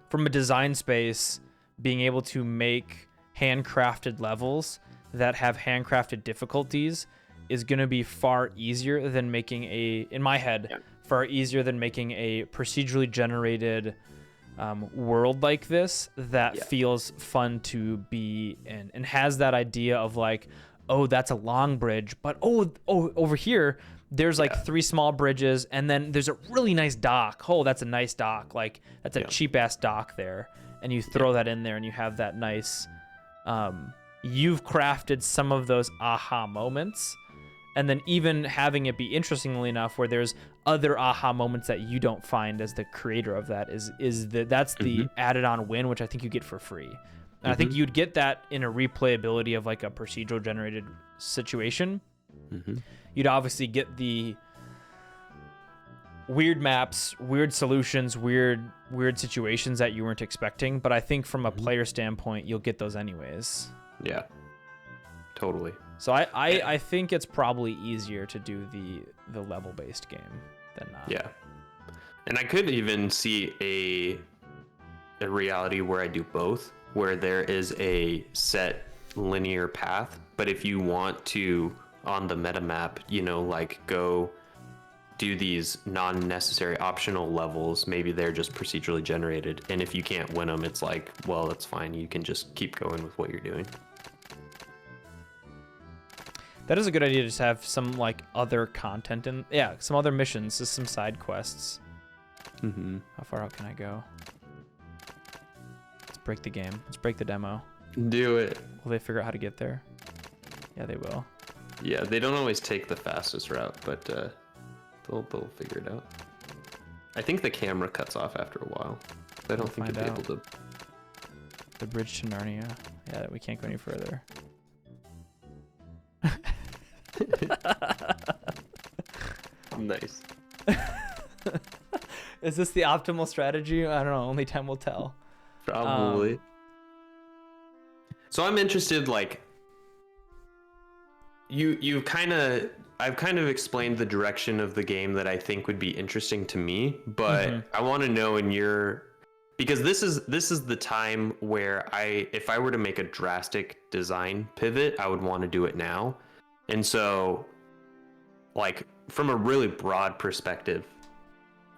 from a design space, being able to make handcrafted levels that have handcrafted difficulties is going to be far easier than making far easier than making a procedurally generated world like this that feels fun to be in and has that idea of like, oh, that's a long bridge, but over here there's like 3 small bridges, and then there's a really nice dock. Oh, that's a nice dock. Like that's a cheap ass dock there, and you throw that in there, and you have that nice. You've crafted some of those aha moments, and then even having it be interestingly enough, where there's other aha moments that you don't find as the creator of that that's the added on win, which I think you get for free. And I think you'd get that in a replayability of like a procedural generated situation. You'd obviously get the weird maps, weird solutions, weird situations that you weren't expecting. But I think from a player standpoint, you'll get those anyways. Yeah, totally. So I think it's probably easier to do the level-based game than not. Yeah. And I could even see a reality where I do both, where there is a set linear path. But if you want to, on the meta map, like go do these non-necessary optional levels, maybe they're just procedurally generated. And if you can't win them, it's like, well, that's fine. You can just keep going with what you're doing. That is a good idea. Just have some like other content and some other missions, just some side quests. Mm-hmm. How far out can I go? Let's break the game. Let's break the demo. Do it. Will they figure out how to get there? Yeah, they will. Yeah, they don't always take the fastest route, but they'll figure it out. I think the camera cuts off after a while. I don't think you'll be able to. The bridge to Narnia. Yeah, we can't go any further. Nice. Is this the optimal strategy? I don't know. Only time will tell. Probably. So I'm interested, like, I've kind of explained the direction of the game that I think would be interesting to me, but I want to know because this is the time where if I were to make a drastic design pivot, I would want to do it now. And so, like, from a really broad perspective,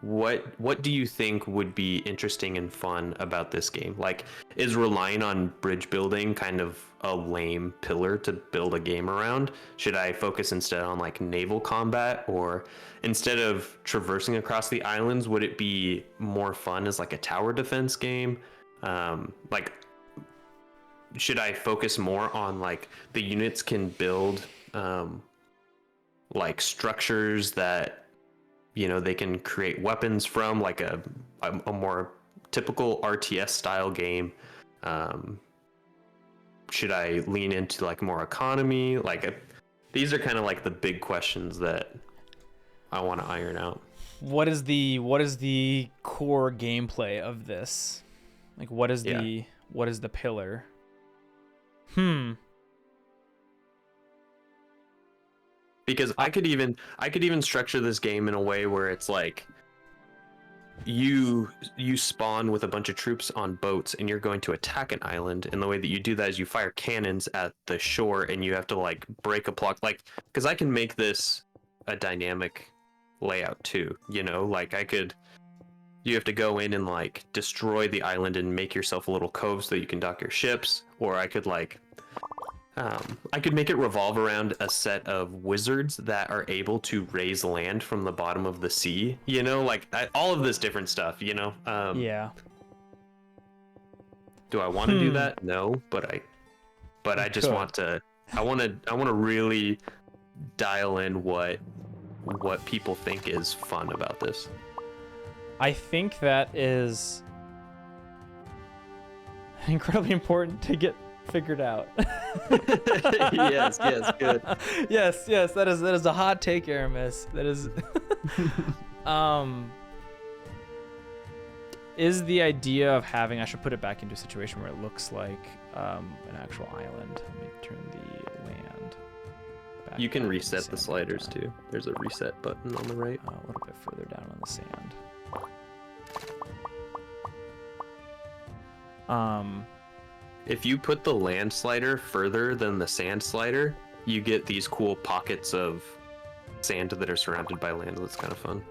what do you think would be interesting and fun about this game? Like, is relying on bridge building kind of a lame pillar to build a game around? Should I focus instead on like naval combat, or instead of traversing across the islands, would it be more fun as like a tower defense game? Like, should I focus more on like the units can build like structures that they can create weapons from, like a more typical RTS style game? Should I lean into like more economy? These are kind of like the big questions that I want to iron out. What is the core gameplay of this? Like, what is the pillar? Because I could even structure this game in a way where it's like you spawn with a bunch of troops on boats and you're going to attack an island, and the way that you do that is you fire cannons at the shore and you have to like break a block, like, because I can make this a dynamic layout too, like you have to go in and like destroy the island and make yourself a little cove so that you can dock your ships, or I could make it revolve around a set of wizards that are able to raise land from the bottom of the sea, all of this different stuff, Yeah. Do I want to do that? No, but I just want to really dial in what people think is fun about this. I think that is incredibly important to get figured out. yes, good. Yes, that is a hot take, Aarimous. That is is the idea of having, I should put it back into a situation where it looks like an actual island. Let me turn the land back. You can reset the sliders too. There's a reset button on the right. A little bit further down on the sand. If you put the land slider further than the sand slider, you get these cool pockets of sand that are surrounded by land. That's kind of fun.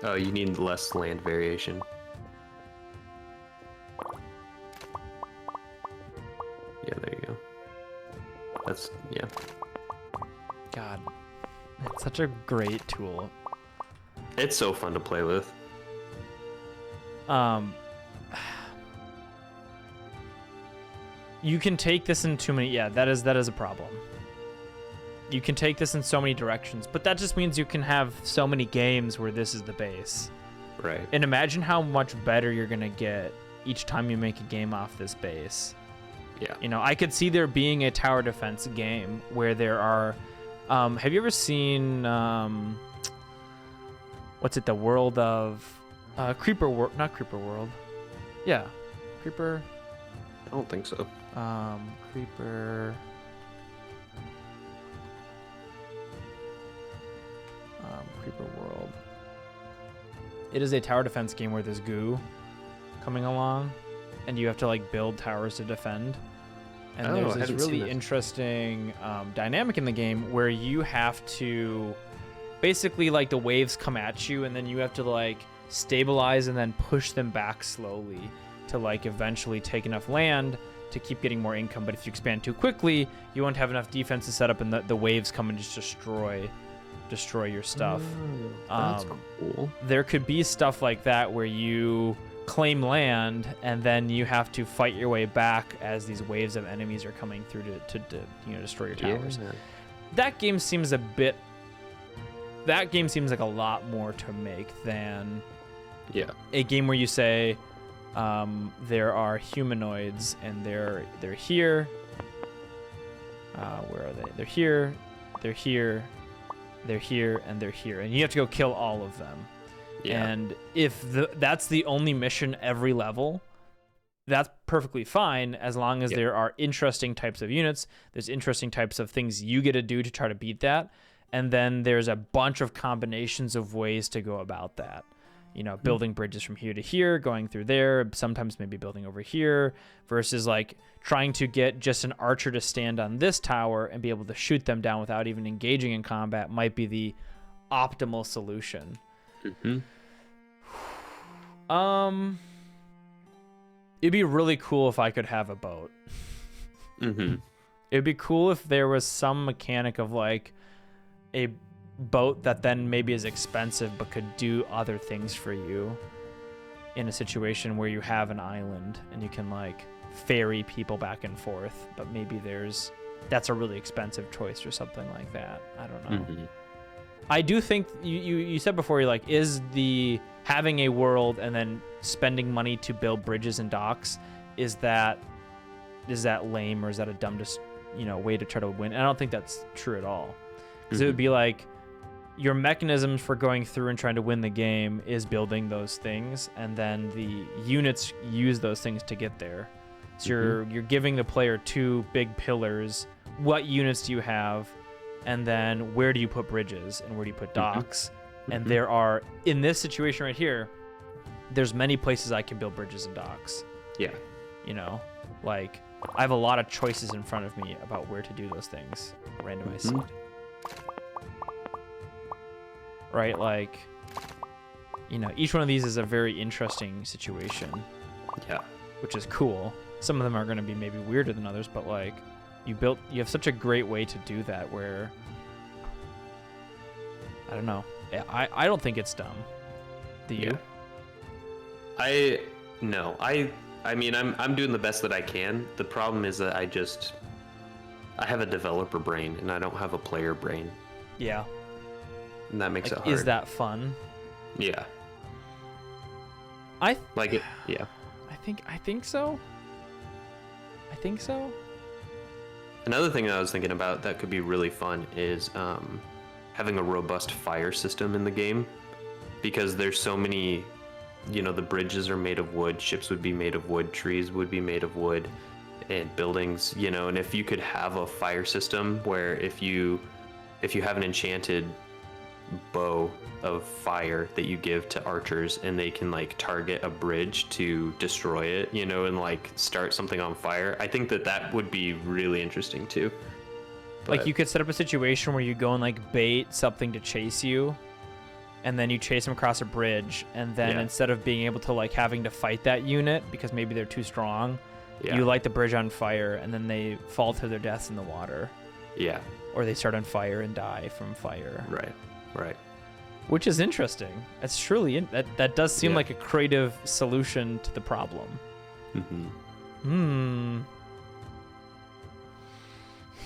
Oh, you need less land variation. Yeah, there you go. Yeah. God, it's such a great tool. It's so fun to play with. You can take this in too many. Yeah, that is a problem. You can take this in so many directions, but that just means you can have so many games where this is the base. Right. And imagine how much better you're gonna get each time you make a game off this base. Yeah. I could see there being a tower defense game where there are. Have you ever seen what's it? The world of Creeper World, not Creeper World. Yeah, Creeper. I don't think so. Creeper. Creeper World. It is a tower defense game where there's goo coming along. and you have to like build towers to defend. And Oh, there's I this haven't seen really this. interesting dynamic in the game where you have to basically like the waves come at you, and then you have to like stabilize and then push them back slowly to like eventually take enough land to keep getting more income. But if you expand too quickly, you won't have enough defense to set up, and the waves come and just destroy your stuff. Oh, that's cool. There could be stuff like that where you claim land and then you have to fight your way back as these waves of enemies are coming through to destroy your towers. Yeah. That game seems like a lot more to make than Yeah. a game where you say there are humanoids and they're here. Where are they? They're here, they're here, they're here, and they're here, and you have to go kill all of them. Yeah. And if that's the only mission every level, that's perfectly fine as long as there are interesting types of units, there's interesting types of things you get to do to try to beat that, and then there's a bunch of combinations of ways to go about that. Building bridges from here to here, going through there, sometimes maybe building over here, versus like trying to get just an archer to stand on this tower and be able to shoot them down without even engaging in combat might be the optimal solution. Mm-hmm. It'd be really cool if I could have a boat. Mm-hmm. It'd be cool if there was some mechanic of like a boat that then maybe is expensive but could do other things for you in a situation where you have an island and you can like ferry people back and forth, but maybe that's a really expensive choice or something like that. I don't know. Mm-hmm. I do think you said before, you're like, is the having a world and then spending money to build bridges and docks, is that lame, or is that a dumb way to try to win? And I don't think that's true at all, because it would be like your mechanisms for going through and trying to win the game is building those things, and then the units use those things to get there. So you're giving the player two big pillars. What units do you have? And then where do you put bridges and where do you put docks? And there are, in this situation right here, there's many places I can build bridges and docks. Yeah. Like I have a lot of choices in front of me about where to do those things. Randomized seed. Right? Like, each one of these is a very interesting situation. Yeah. Which is cool. Some of them are going to be maybe weirder than others, but like, you have such a great way to do that where, I don't know. I don't think it's dumb. Do you? Yeah. I mean, I'm doing the best that I can. The problem is that I have a developer brain and I don't have a player brain. Yeah. And that makes Like, it hard. is that fun? Yeah. I think so. I think so. Another thing that I was thinking about that could be really fun is having a robust fire system in the game, because there's so many, the bridges are made of wood, ships would be made of wood, trees would be made of wood, and buildings, and if you could have a fire system where if you have an enchanted bow of fire that you give to archers and they can like target a bridge to destroy it, and like start something on fire, I think that would be really interesting too. Like, you could set up a situation where you go and like bait something to chase you, and then you chase them across a bridge, and then instead of being able to like having to fight that unit because maybe they're too strong, you light the bridge on fire and then they fall to their deaths in the water. Yeah. Or they start on fire and die from fire. Right. Which is interesting. It's truly that does seem like a creative solution to the problem.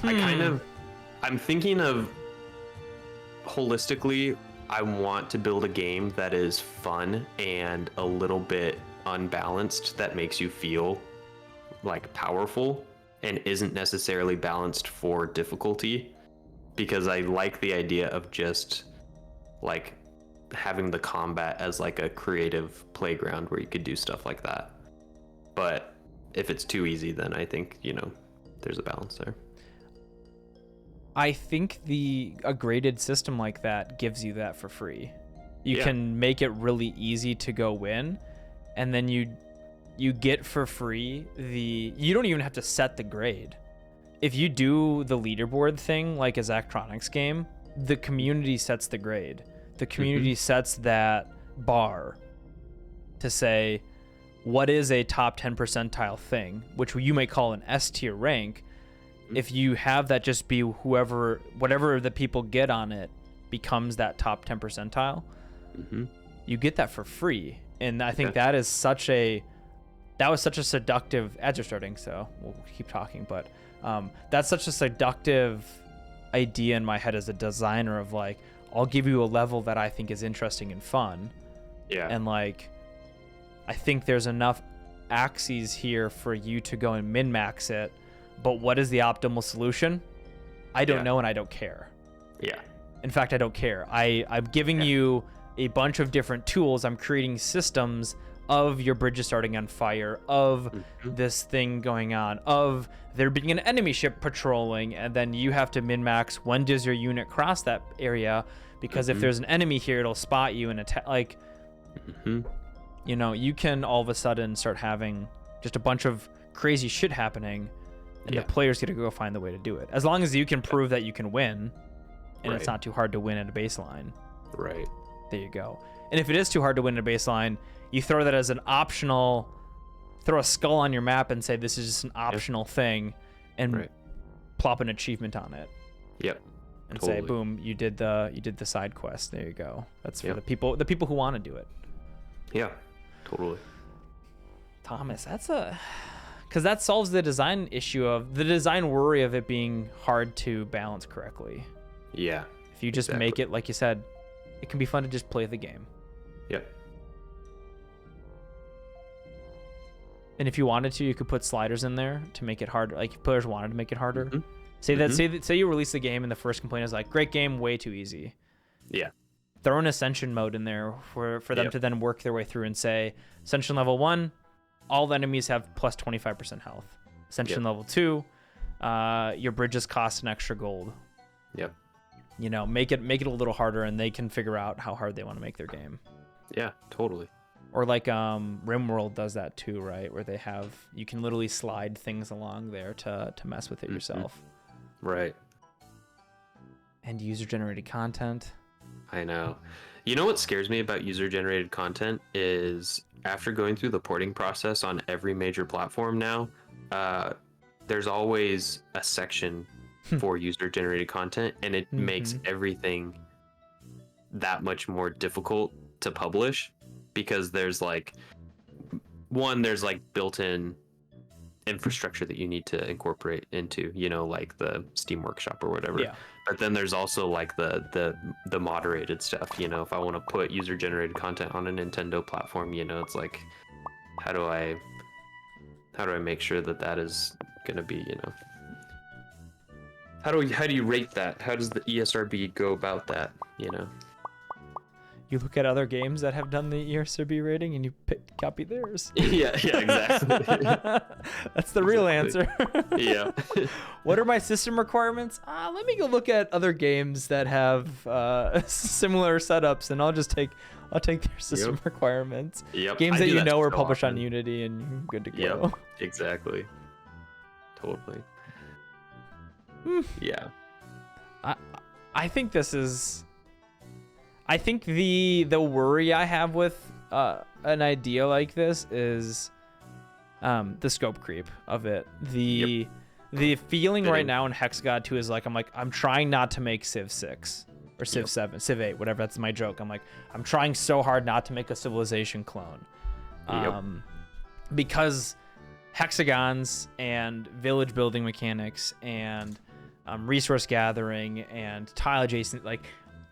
I'm thinking of holistically, I want to build a game that is fun and a little bit unbalanced, that makes you feel like powerful and isn't necessarily balanced for difficulty, because I like the idea of just like having the combat as like a creative playground where you could do stuff like that. But if it's too easy, then I think, there's a balance there. I think a graded system like that gives you that for free. You can make it really easy to go win, and then you you get for free you don't even have to set the grade. If you do the leaderboard thing like a Zachtronics game, the community sets the grade. The community sets that bar to say what is a top 10 percentile thing, which you may call an S tier rank. If you have that just be whatever the people get on it becomes that top 10 percentile, you get that for free. And I think that was such a seductive, ads are starting, so we'll keep talking, but that's such a seductive idea in my head as a designer of like, I'll give you a level that I think is interesting and fun. Yeah. And like, I think there's enough axes here for you to go and min-max it, but what is the optimal solution? I don't know, and I don't care. Yeah. In fact, I don't care. I'm giving you a bunch of different tools. I'm creating systems of your bridges starting on fire, of this thing going on, of there being an enemy ship patrolling, and then you have to min-max when does your unit cross that area, because if there's an enemy here, it'll spot you and attack. Like, you know, you can all of a sudden start having just a bunch of crazy shit happening, and the players get to go find the way to do it. As long as you can prove that you can win, and it's not too hard to win at a baseline. Right. There you go. And if it is too hard to win at a baseline, you throw that as an optional, throw a skull on your map and say this is just an optional thing, and plop an achievement on it. Yep. And say, boom, you did the side quest. There you go. That's for the people who want to do it. Yeah. Totally. Thomas, because that solves the design issue of the design worry of it being hard to balance correctly. Yeah. If you just make it, like you said, it can be fun to just play the game. Yep. And if you wanted to, you could put sliders in there to make it harder. Like if players wanted to make it harder. Say you release the game and the first complaint is like, great game, way too easy. Yeah. Throw an ascension mode in there for them to then work their way through and say, ascension level 1, all the enemies have plus 25% health. Ascension level 2, your bridges cost an extra gold. Yep. You know, make it a little harder, and they can figure out how hard they want to make their game. Yeah, totally. Or like RimWorld does that too, right? Where you can literally slide things along there to mess with it yourself. Right. And user-generated content. I know. You know what scares me about user-generated content is after going through the porting process on every major platform now, there's always a section for user-generated content, and it makes everything that much more difficult to publish, because there's like built-in infrastructure that you need to incorporate into, you know, like the Steam Workshop or whatever. Yeah. But then there's also like the moderated stuff, you know. If I want to put user-generated content on a Nintendo platform, you know, it's like, how do I make sure that is going to be, you know, how do you rate that? How does the ESRB go about that, you know? You look at other games that have done the ESRB rating and you copy theirs. Yeah, exactly. That's the real answer. Yeah. What are my system requirements? Let me go look at other games that have similar setups, and I'll take their system requirements. Yep. Games that you know are published on Unity, and you're good to go. Yep. Exactly. Totally. Yeah. I think this is. I think the worry I have with an idea like this is the scope creep of it. The feeling right now in Hexagod 2 is like, I'm trying not to make Civ 6 or Civ 7, Civ 8, whatever. That's my joke. I'm trying so hard not to make a Civilization clone. Because hexagons and village building mechanics and resource gathering and tile adjacent, like,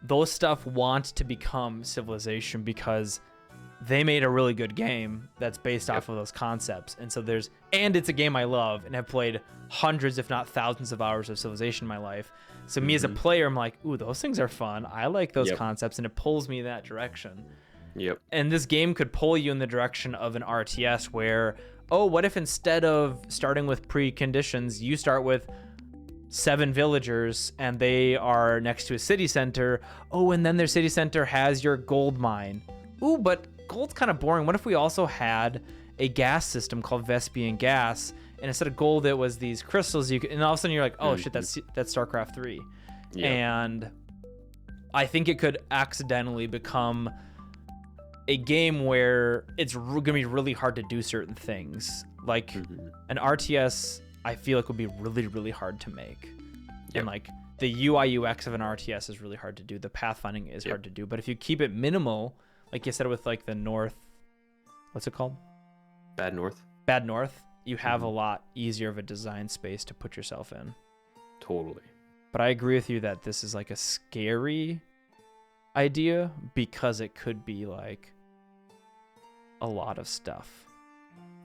those stuff want to become Civilization because they made a really good game that's based off of those concepts. And so and it's a game I love and have played hundreds, if not thousands of hours of Civilization in my life. So me as a player, I'm like, ooh, those things are fun. I like those concepts, and it pulls me in that direction. Yep. And this game could pull you in the direction of an RTS where, oh, what if instead of starting with preconditions, you start with 7 villagers and they are next to a city center. Oh, and then their city center has your gold mine. Ooh, but gold's kind of boring. What if we also had a gas system called Vespian gas, and instead of gold, it was these crystals. And all of a sudden, you're like, oh shit, that's StarCraft 3, and I think it could accidentally become a game where it's gonna be really hard to do certain things. Like an RTS, I feel like would be really, really hard to make, and like the UI UX of an RTS is really hard to do. The pathfinding is hard to do, but if you keep it minimal, like you said with like the North, what's it called? Bad North. Bad North. You have a lot easier of a design space to put yourself in. Totally. But I agree with you that this is like a scary idea because it could be like a lot of stuff.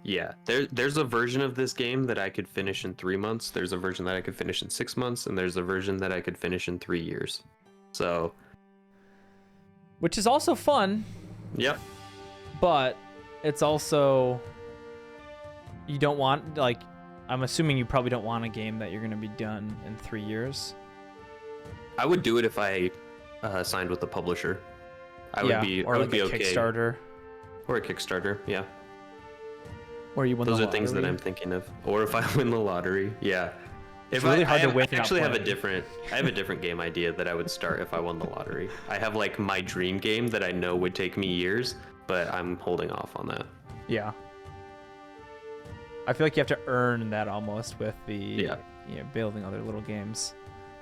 Yeah, there's a version of this game that I could finish in 3 months. There's a version that I could finish in 6 months, and there's a version that I could finish in 3 years. So, which is also fun. Yep. But it's also, you don't want, like, I'm assuming you probably don't want a game that you're going to be done in 3 years. I would do it if I signed with the publisher. I would be okay. Kickstarter. Or a Kickstarter, yeah. Or you win Those the are lottery. things that I'm thinking of. Or if I win the lottery, yeah. It's really hard to win. I actually have a different game idea that I would start if I won the lottery. I have like my dream game that I know would take me years, but I'm holding off on that. Yeah. I feel like you have to earn that almost with the building other little games.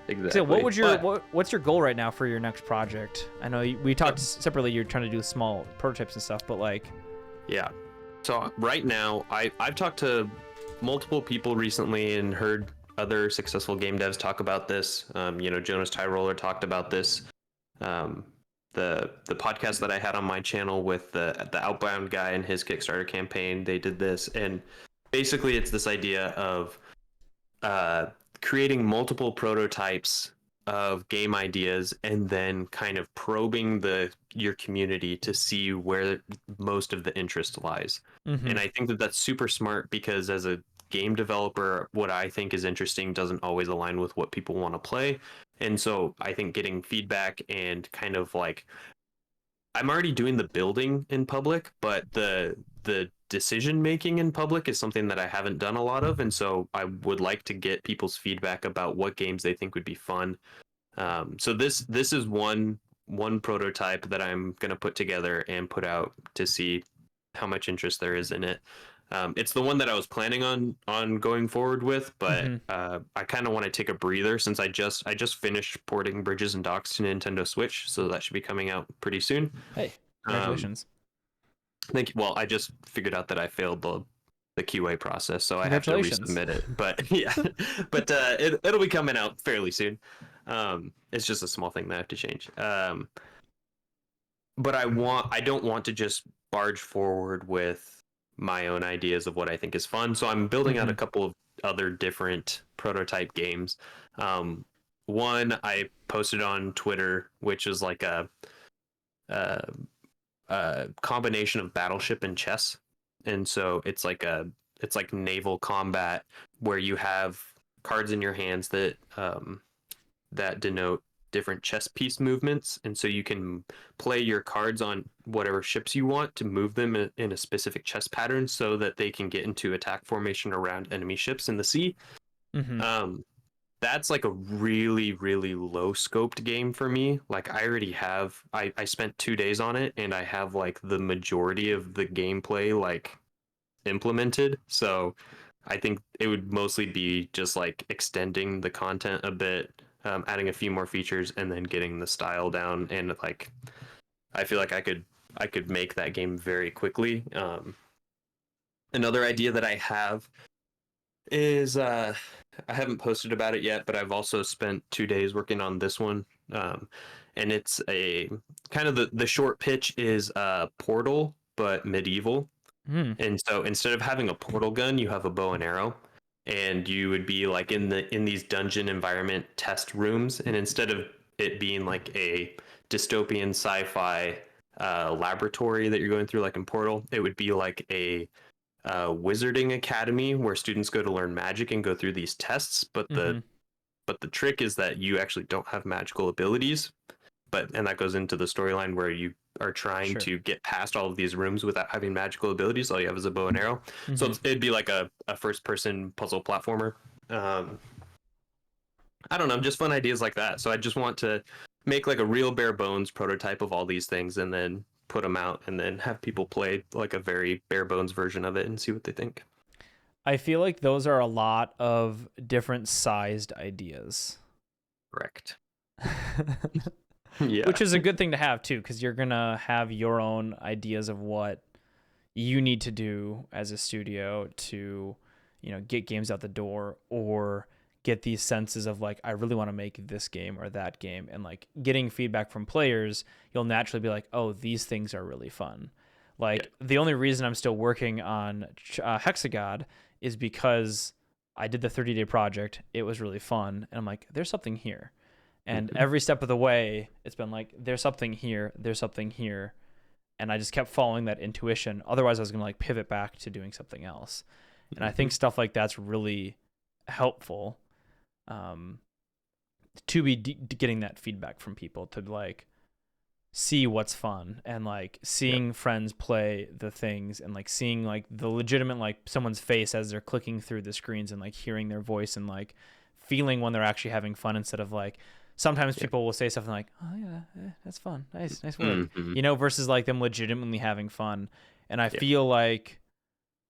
Exactly. So what's your goal right now for your next project? I know we talked separately. You're trying to do small prototypes and stuff, but like. Yeah. So right now, I've talked to multiple people recently and heard other successful game devs talk about this. Jonas Tyroller talked about this. The podcast that I had on my channel with the Outbound guy and his Kickstarter campaign, they did this, and basically it's this idea of creating multiple prototypes of game ideas and then kind of probing your community to see where most of the interest lies. And I think that that's super smart because as a game developer, what I think is interesting doesn't always align with what people want to play. And so I think getting feedback and kind of like, I'm already doing the building in public, but the decision making in public is something that I haven't done a lot of. And so I would like to get people's feedback about what games they think would be fun. So this is one prototype that I'm going to put together and put out to see how much interest there is in it. It's the one that I was planning on going forward with, but I kind of want to take a breather since I just finished porting Bridges and Docks to Nintendo Switch, so that should be coming out pretty soon. Hey, congratulations! Thank you. Well, I just figured out that I failed the QA process, so I have to resubmit it. But yeah, but it'll be coming out fairly soon. It's just a small thing that I have to change. But I don't want to just barge forward with my own ideas of what I think is fun. So I'm building out a couple of other different prototype games. One I posted on Twitter, which is like a combination of Battleship and chess. And so it's like naval combat where you have cards in your hands that denote different chess piece movements, and so you can play your cards on whatever ships you want to move them in a specific chess pattern so that they can get into attack formation around enemy ships in the sea. That's like a really, really low scoped game for me. Like I spent 2 days on it and I have like the majority of the gameplay like implemented. So I think it would mostly be just like extending the content a bit, adding a few more features, and then getting the style down. And like, I feel like I could make that game very quickly. Another idea that I have is I haven't posted about it yet, but I've also spent 2 days working on this one. And it's a kind of the short pitch is Portal, but medieval. And so instead of having a portal gun, you have a bow and arrow. And you would be like in these dungeon environment test rooms, and instead of it being like a dystopian sci-fi laboratory that you're going through like in Portal, it would be like a wizarding academy where students go to learn magic and go through these tests. But the trick is that you actually don't have magical abilities, and that goes into the storyline where you are trying Sure. to get past all of these rooms without having magical abilities. All you have is a bow and arrow. So Mhm. it'd be like a first person puzzle platformer. I don't know, just fun ideas like that. So I just want to make like a real bare bones prototype of all these things and then put them out and then have people play like a very bare bones version of it and see what they think. I feel like those are a lot of different sized ideas. Correct. Yeah. Which is a good thing to have too, because you're gonna have your own ideas of what you need to do as a studio to, get games out the door, or get these senses of like, I really want to make this game or that game, and like getting feedback from players, you'll naturally be like, oh, these things are really fun. Like the only reason I'm still working on Hexagod is because I did the 30-day project. It was really fun, and I'm like, there's something here. And every step of the way, it's been like, there's something here, there's something here. And I just kept following that intuition. Otherwise, I was going to like pivot back to doing something else. And I think stuff like that's really helpful to be getting that feedback from people, to like see what's fun, and like seeing friends play the things, and like seeing like the legitimate, like someone's face as they're clicking through the screens, and like hearing their voice, and like feeling when they're actually having fun, instead of like, sometimes people will say something like, oh yeah, that's fun, nice work, versus like them legitimately having fun. And I feel like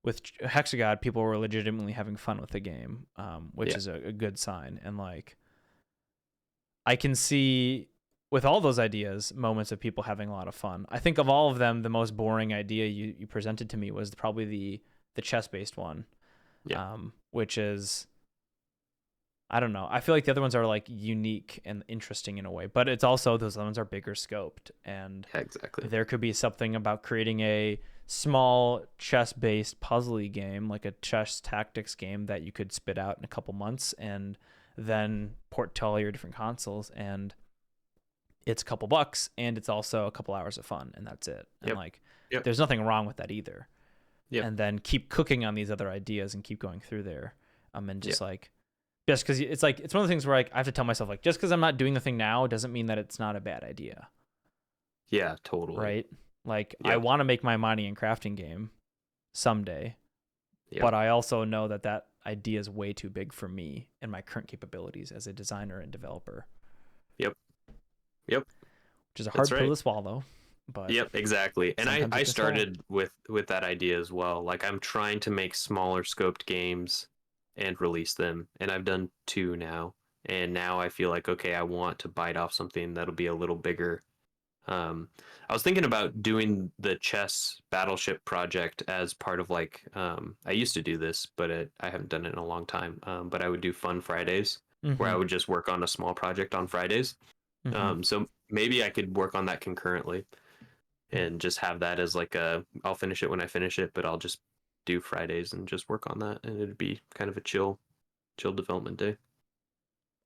with Hexagod, people were legitimately having fun with the game, which is a good sign. And like, I can see with all those ideas moments of people having a lot of fun. I think of all of them, the most boring idea you presented to me was probably the chess based one, which is, I don't know. I feel like the other ones are like unique and interesting in a way, but it's also, those other ones are bigger scoped, and exactly. There could be something about creating a small chess-based puzzly game, like a chess tactics game, that you could spit out in a couple months and then port to all your different consoles, and it's a couple bucks, and it's also a couple hours of fun, and that's it. And like, there's nothing wrong with that either. And then keep cooking on these other ideas and keep going through there, and just like, just because it's like, it's one of the things where like I have to tell myself, like, just because I'm not doing the thing now doesn't mean that it's not a bad idea. Yeah, totally. Right? Like, I want to make my mining and crafting game someday, but I also know that idea is way too big for me and my current capabilities as a designer and developer. Yep. Which is a hard pill to swallow. But exactly. And I started with that idea as well. Like, I'm trying to make smaller scoped games and release them, and I've done 2 now, and now I feel like, okay, I want to bite off something that'll be a little bigger. I was thinking about doing the chess battleship project as part of like, I used to do this, but I haven't done it in a long time, but I would do fun Fridays, where I would just work on a small project on Fridays. So maybe I could work on that concurrently and just have that as like I'll finish it when I finish it, but I'll just do Fridays and just work on that, and it'd be kind of a chill development day.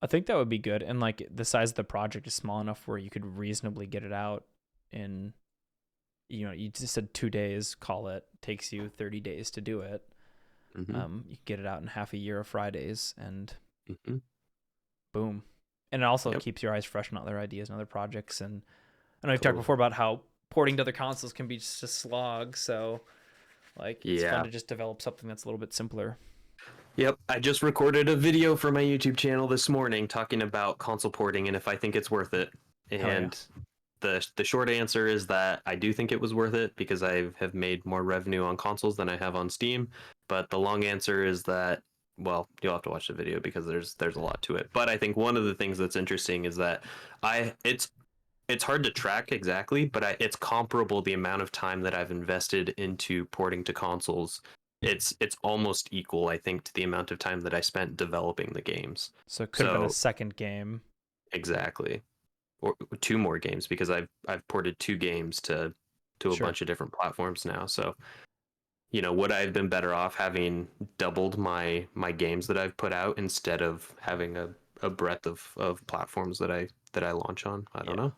I think that would be good. And like, the size of the project is small enough where you could reasonably get it out in, you just said 2 days, call it, takes you 30 days to do it. You can get it out in half a year of Fridays, and boom. And it also keeps your eyes fresh on other ideas and other projects. And I know we've talked before about how porting to other consoles can be just a slog. So like, it's fun to just develop something that's a little bit simpler. Yep, I just recorded a video for my YouTube channel this morning talking about console porting and if I think it's worth it. And the short answer is that I do think it was worth it, because I have made more revenue on consoles than I have on Steam. But the long answer is that, well, you'll have to watch the video because there's a lot to it. But I think one of the things that's interesting is that it's hard to track exactly, but it's comparable, the amount of time that I've invested into porting to consoles. It's almost equal, I think, to the amount of time that I spent developing the games. So it could have been a second game. Exactly. Or 2 more games, because I've ported 2 games to a bunch of different platforms now. So, would I have been better off having doubled my games that I've put out instead of having a breadth of platforms that I launch on? I don't know.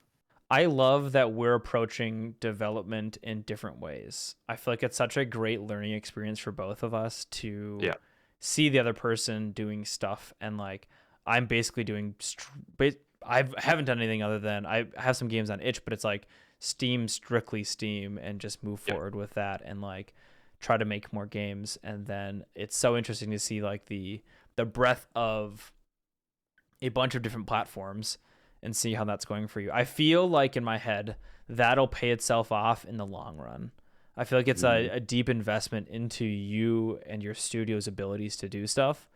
I love that we're approaching development in different ways. I feel like it's such a great learning experience for both of us to see the other person doing stuff. And like, I'm basically doing, I haven't done anything other than I have some games on itch, but it's like Steam strictly Steam and just move forward with that and like try to make more games. And then it's so interesting to see like the breadth of a bunch of different platforms and see how that's going for you. I feel like in my head that'll pay itself off in the long run. I feel like it's a deep investment into you and your studio's abilities to do stuff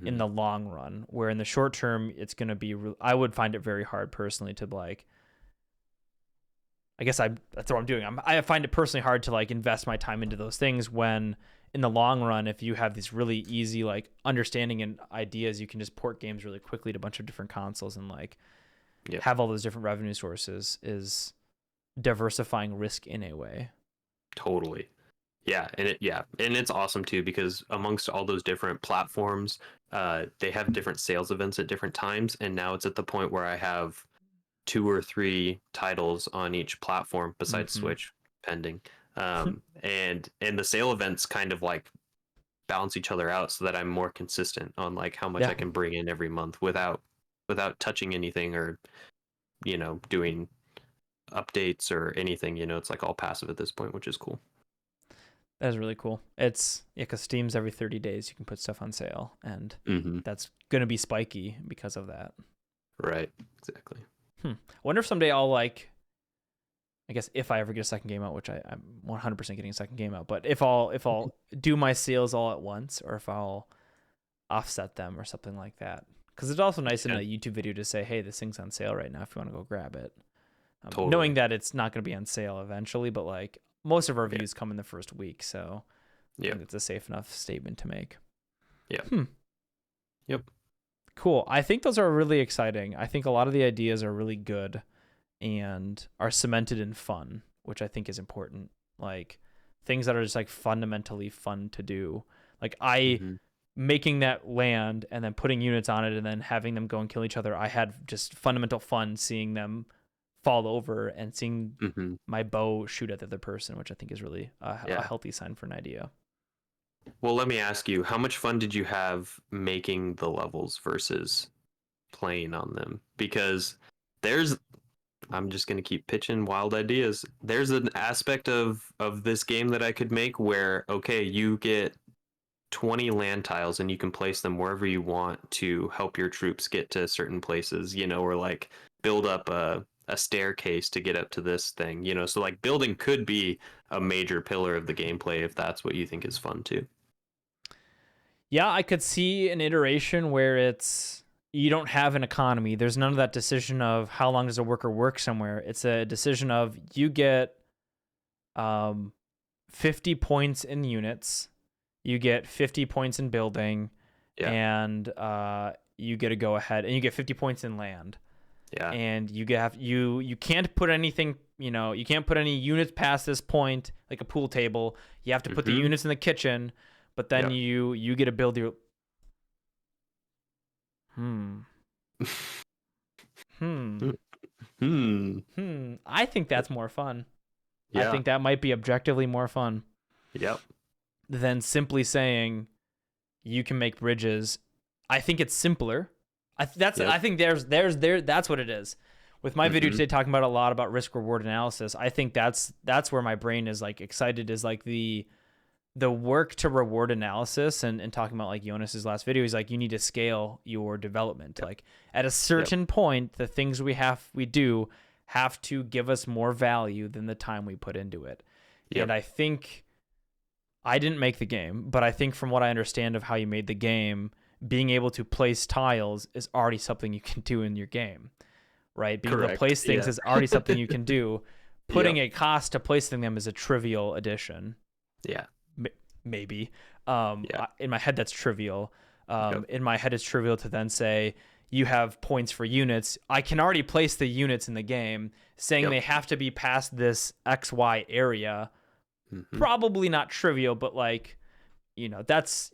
in the long run, where in the short term it's going to be I would find it very hard personally to like, I guess that's what I'm doing. I find it personally hard to like invest my time into those things when in the long run, if you have these really easy like understanding and ideas, you can just port games really quickly to a bunch of different consoles and like have all those different revenue sources. Is diversifying risk in a way. Totally. Yeah, and it's awesome too because amongst all those different platforms, they have different sales events at different times, and now it's at the point where I have 2 or 3 titles on each platform besides Switch pending. And the sale events kind of like balance each other out so that I'm more consistent on like how much I can bring in every month without touching anything or doing updates or anything. It's like all passive at this point, which is cool. That is really cool. It's because Steam's every 30 days you can put stuff on sale, and that's gonna be spiky because of that. Right. Exactly. I wonder if someday I'll like, I guess if I ever get a second game out, which I'm 100% getting a second game out, but if I'll do my sales all at once, or if I'll offset them or something like that. Because it's also nice in a YouTube video to say, hey, this thing's on sale right now if you want to go grab it. Totally. Knowing that it's not going to be on sale eventually, but like most of our views come in the first week, so I think it's a safe enough statement to make. Yeah. Yep. Cool. I think those are really exciting. I think a lot of the ideas are really good and are cemented in fun, which I think is important. Like things that are just like fundamentally fun to do. Like making that land and then putting units on it and then having them go and kill each other. I had just fundamental fun seeing them fall over and seeing my bow shoot at the other person, which I think is really a healthy sign for an idea. Well, let me ask you, how much fun did you have making the levels versus playing on them? Because I'm just going to keep pitching wild ideas. There's an aspect of this game that I could make where, okay, you get 20 land tiles and you can place them wherever you want to help your troops get to certain places, or like build up a staircase to get up to this thing, so like building could be a major pillar of the gameplay if that's what you think is fun too. Yeah, I could see an iteration where it's you don't have an economy. There's none of that decision of how long does a worker work somewhere. It's a decision of you get 50 points in units, you get 50 points in building, and you get to go ahead and you get 50 points in land. Yeah. And you can't put anything, you can't put any units past this point, like a pool table. You have to put the units in the kitchen, but then you get to build your I think that's more fun. Yeah. I think that might be objectively more fun. Yep. Than simply saying you can make bridges. I think it's simpler. I think that's what it is. With my video today talking about a lot about risk reward analysis, I think that's where my brain is like excited, is like the work to reward analysis and talking about like Jonas's last video is like you need to scale your development. Like at a certain point, the things we do have to give us more value than the time we put into it. And I think I didn't make the game, but I think from what I understand of how you made the game, being able to place tiles is already something you can do in your game, right? Being able to place things is already something you can do. Putting a cost to placing them is a trivial addition. Yeah. Maybe. In my head, that's trivial. In my head, it's trivial to then say, you have points for units. I can already place the units in the game, saying they have to be past this XY area. Probably not trivial, but like, that's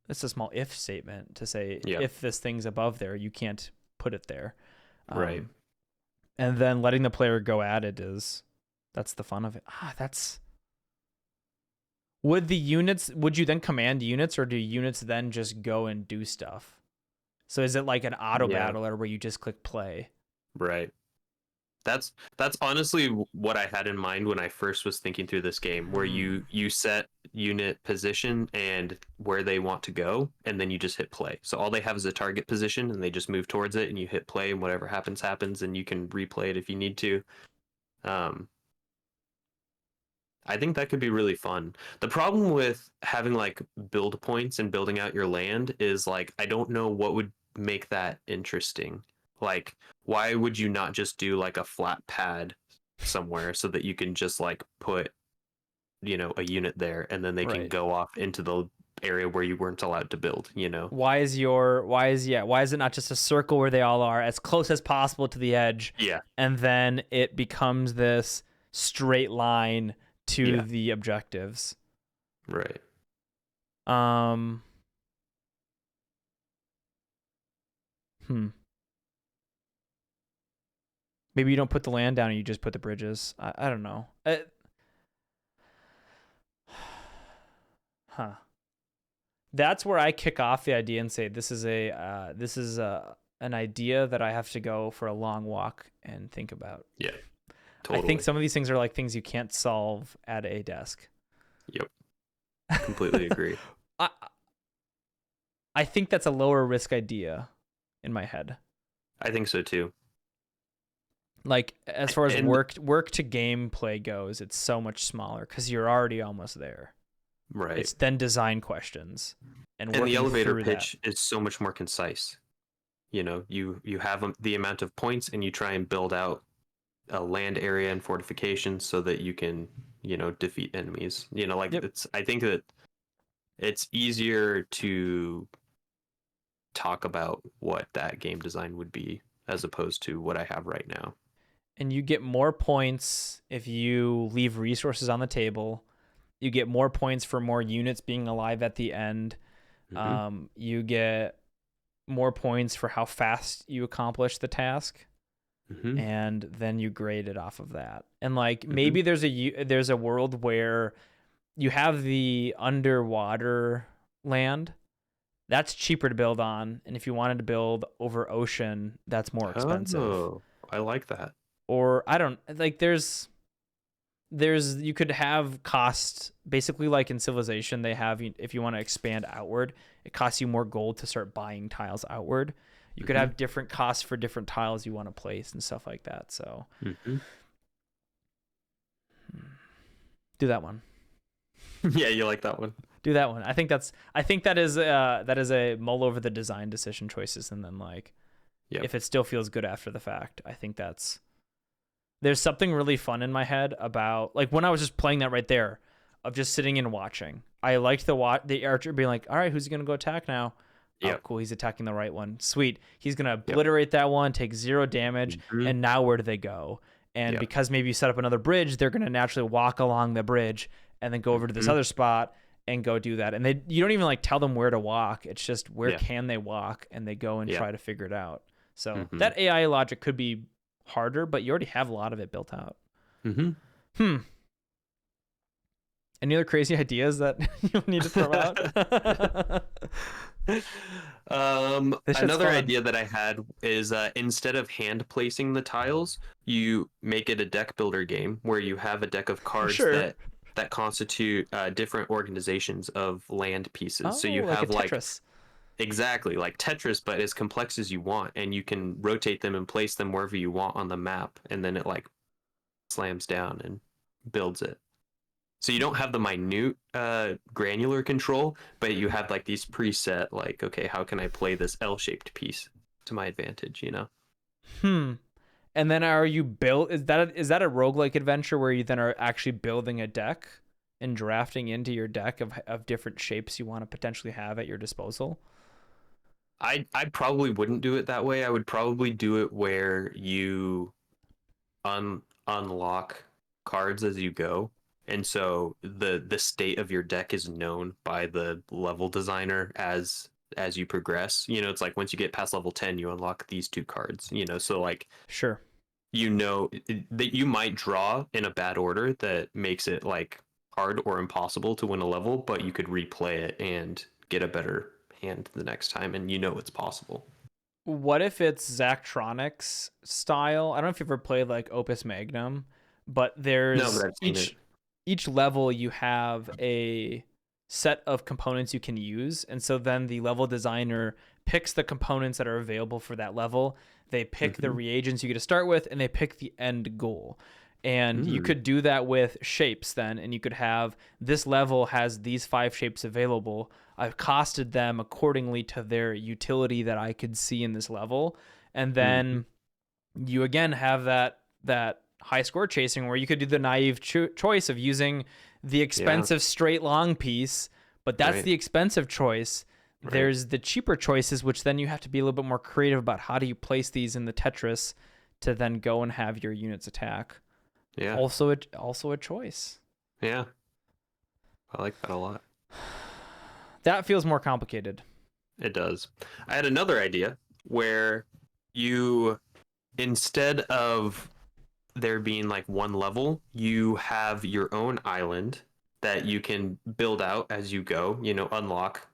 a small if statement to say if this thing's above there, you can't put it there. Right. And then letting the player go at it that's the fun of it. Would you then command units, or do units then just go and do stuff? So is it like an auto battler where you just click play? Right. That's honestly what I had in mind when I first was thinking through this game, where you set unit position and where they want to go, and then you just hit play. So all they have is a target position, and they just move towards it, and you hit play, and whatever happens happens, and you can replay it if you need to. Um, I think that could be really fun. The problem with having like build points and building out your land is like I don't know what would make that interesting. Like, why would you not just do like a flat pad somewhere so that you can just like put, a unit there and then they can Right. go off into the area where you weren't allowed to build, Why is it not just a circle where they all are as close as possible to the edge? Yeah. And then it becomes this straight line to Yeah. the objectives. Right. Maybe you don't put the land down and you just put the bridges. I don't know. That's where I kick off the idea and say this is an idea that I have to go for a long walk and think about. Yeah. Totally. I think some of these things are like things you can't solve at a desk. Yep. Completely agree. I think that's a lower risk idea in my head. I think so too. Like as far as work to gameplay goes, it's so much smaller because you're already almost there. Right. It's then design questions and the elevator through pitch is so much more concise. You have the amount of points and you try and build out a land area and fortifications so that you can, defeat enemies. Yep. I think that it's easier to talk about what that game design would be as opposed to what I have right now. And you get more points if you leave resources on the table. You get more points for more units being alive at the end. Mm-hmm. You get more points for how fast you accomplish the task. Mm-hmm. And then you grade it off of that. And like maybe there's a world where you have the underwater land that's cheaper to build on, and if you wanted to build over ocean, that's more expensive. Oh, I like that. Or I don't like there's you could have cost basically like in Civilization they have, if you want to expand outward, it costs you more gold to start buying tiles outward. You could have different costs for different tiles you want to place and stuff like that. So do that one. Yeah, you like that one. Do that one. I think that is a mull over the design decision choices, and then like if it still feels good after the fact, I think there's something really fun in my head about like when I was just playing that right there of just sitting and watching. I liked the archer being like, all right, who's he gonna go attack now? Yeah. Oh, cool. He's attacking the right one. Sweet. He's going to obliterate that one, take 0 damage. And now where do they go? And because maybe you set up another bridge, they're going to naturally walk along the bridge and then go over to this other spot and go do that. And you don't even like tell them where to walk. It's just where can they walk, and they go and try to figure it out. So that AI logic could be harder, but you already have a lot of it built out. Any other crazy ideas that you need to throw out? Another idea that I had is instead of hand placing the tiles, you make it a deck builder game where you have a deck of cards that constitute different organizations of land pieces. So you have like Tetris. Exactly, like Tetris, but as complex as you want, and you can rotate them and place them wherever you want on the map, and then it like slams down and builds it. So you don't have the minute granular control, but you have like these preset, like, okay, how can I play this L-shaped piece to my advantage, And then is that a roguelike adventure where you then are actually building a deck and drafting into your deck of different shapes you want to potentially have at your disposal? I probably wouldn't do it that way. I would probably do it where you unlock cards as you go. And so the state of your deck is known by the level designer as you progress. It's like once you get past level 10, you unlock these 2 cards, so like sure. That you might draw in a bad order that makes it like hard or impossible to win a level, but you could replay it and get a better hand the next time, and it's possible. What if it's Zachtronics style? I don't know if you've ever played like Opus Magnum, but No, there's but I've seen it. each level you have a set of components you can use, and so then the level designer picks the components that are available for that level. They pick the reagents you get to start with, and they pick the end goal. And you could do that with shapes then, and you could have this level has these 5 shapes available. I've costed them accordingly to their utility that I could see in this level. And then you again have that high score chasing where you could do the naive choice of using the expensive straight long piece, but that's the expensive choice. Right. There's the cheaper choices, which then you have to be a little bit more creative about how do you place these in the Tetris to then go and have your units attack. Yeah. Also a choice. Yeah. I like that a lot. That feels more complicated. It does. I had another idea where you, instead of there being like one level, you have your own island that you can build out as you go, unlock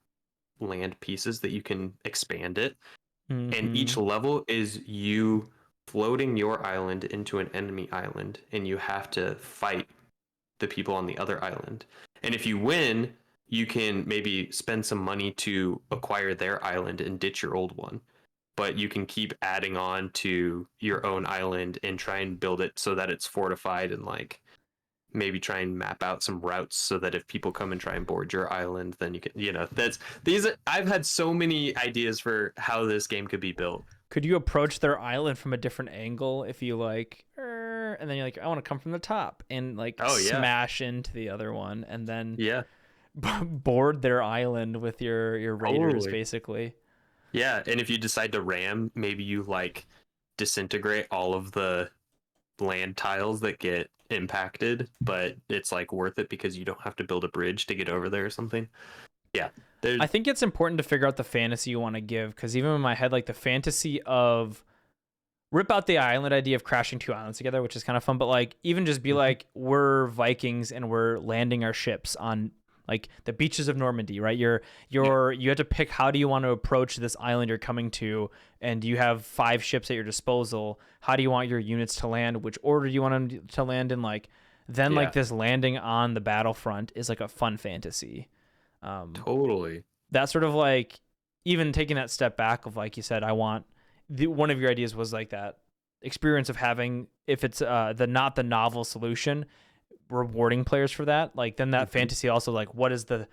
land pieces that you can expand it. And each level is you floating your island into an enemy island, and you have to fight the people on the other island. And if you win, you can maybe spend some money to acquire their island and ditch your old one. But you can keep adding on to your own island and try and build it so that it's fortified, and like maybe try and map out some routes so that if people come and try and board your island, then you can, I've had so many ideas for how this game could be built. Could you approach their island from a different angle if you like, and then you're like, I want to come from the top and like smash into the other one and then board their island with your raiders, basically. Yeah, and if you decide to ram, maybe you like disintegrate all of the land tiles that get impacted, but it's like worth it because you don't have to build a bridge to get over there or something. Yeah. I think it's important to figure out the fantasy you want to give, because even in my head, like the fantasy of rip out the island idea of crashing 2 islands together, which is kind of fun, but like even just be like, we're Vikings and we're landing our ships on like the beaches of Normandy, right? You have to pick how do you want to approach this island you're coming to, and you have 5 ships at your disposal. How do you want your units to land? Which order do you want them to land in? Like then like this landing on the battlefront is like a fun fantasy. Totally. That sort of like even taking that step back of like you said, I want one of your ideas was like that experience of having, if it's not the novel solution, rewarding players for that. Like then that fantasy also like what is the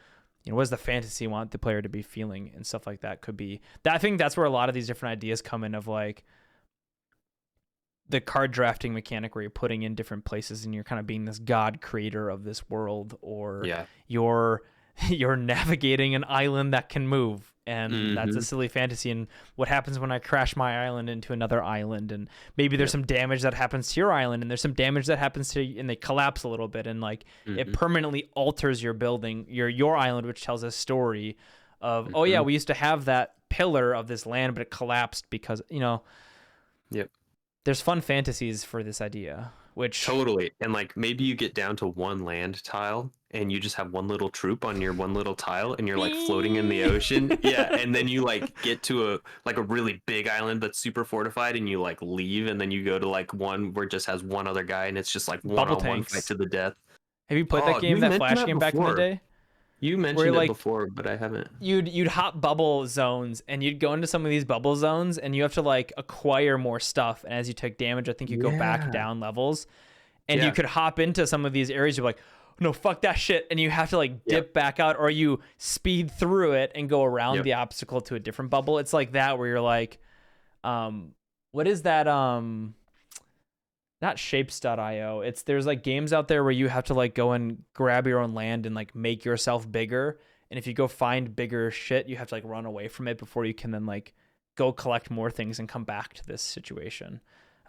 fantasy you want the player to be feeling and stuff like that could be that. I think that's where a lot of these different ideas come in of like the card drafting mechanic where you're putting in different places and you're kind of being this god creator of this world, or you're navigating an island that can move, and that's a silly fantasy. And what happens when I crash my island into another island, and maybe there's some damage that happens to your island, and there's some damage that happens to you, and they collapse a little bit, and like it permanently alters your building, your island, which tells a story of we used to have that pillar of this land, but it collapsed because there's fun fantasies for this idea. Which totally. And like maybe you get down to one land tile and you just have one little troop on your one little tile and you're like floating in the ocean. Yeah. And then you like get to a really big island that's super fortified and you like leave, and then you go to like one where it just has one other guy and it's just like one-on-one fight to the death. Have you played that game, that Flash game back in the day? You mentioned it before, but I haven't. You'd hop bubble zones, and you'd go into some of these bubble zones, and you have to like acquire more stuff. And as you take damage, I think you go back down levels, and you could hop into some of these areas. You're like, no, fuck that shit, and you have to like dip back out, or you speed through it and go around the obstacle to a different bubble. It's like that where you're like, what is that? Not shapes.io. There's like games out there where you have to like go and grab your own land and like make yourself bigger. And if you go find bigger shit, you have to like run away from it before you can then like go collect more things and come back to this situation.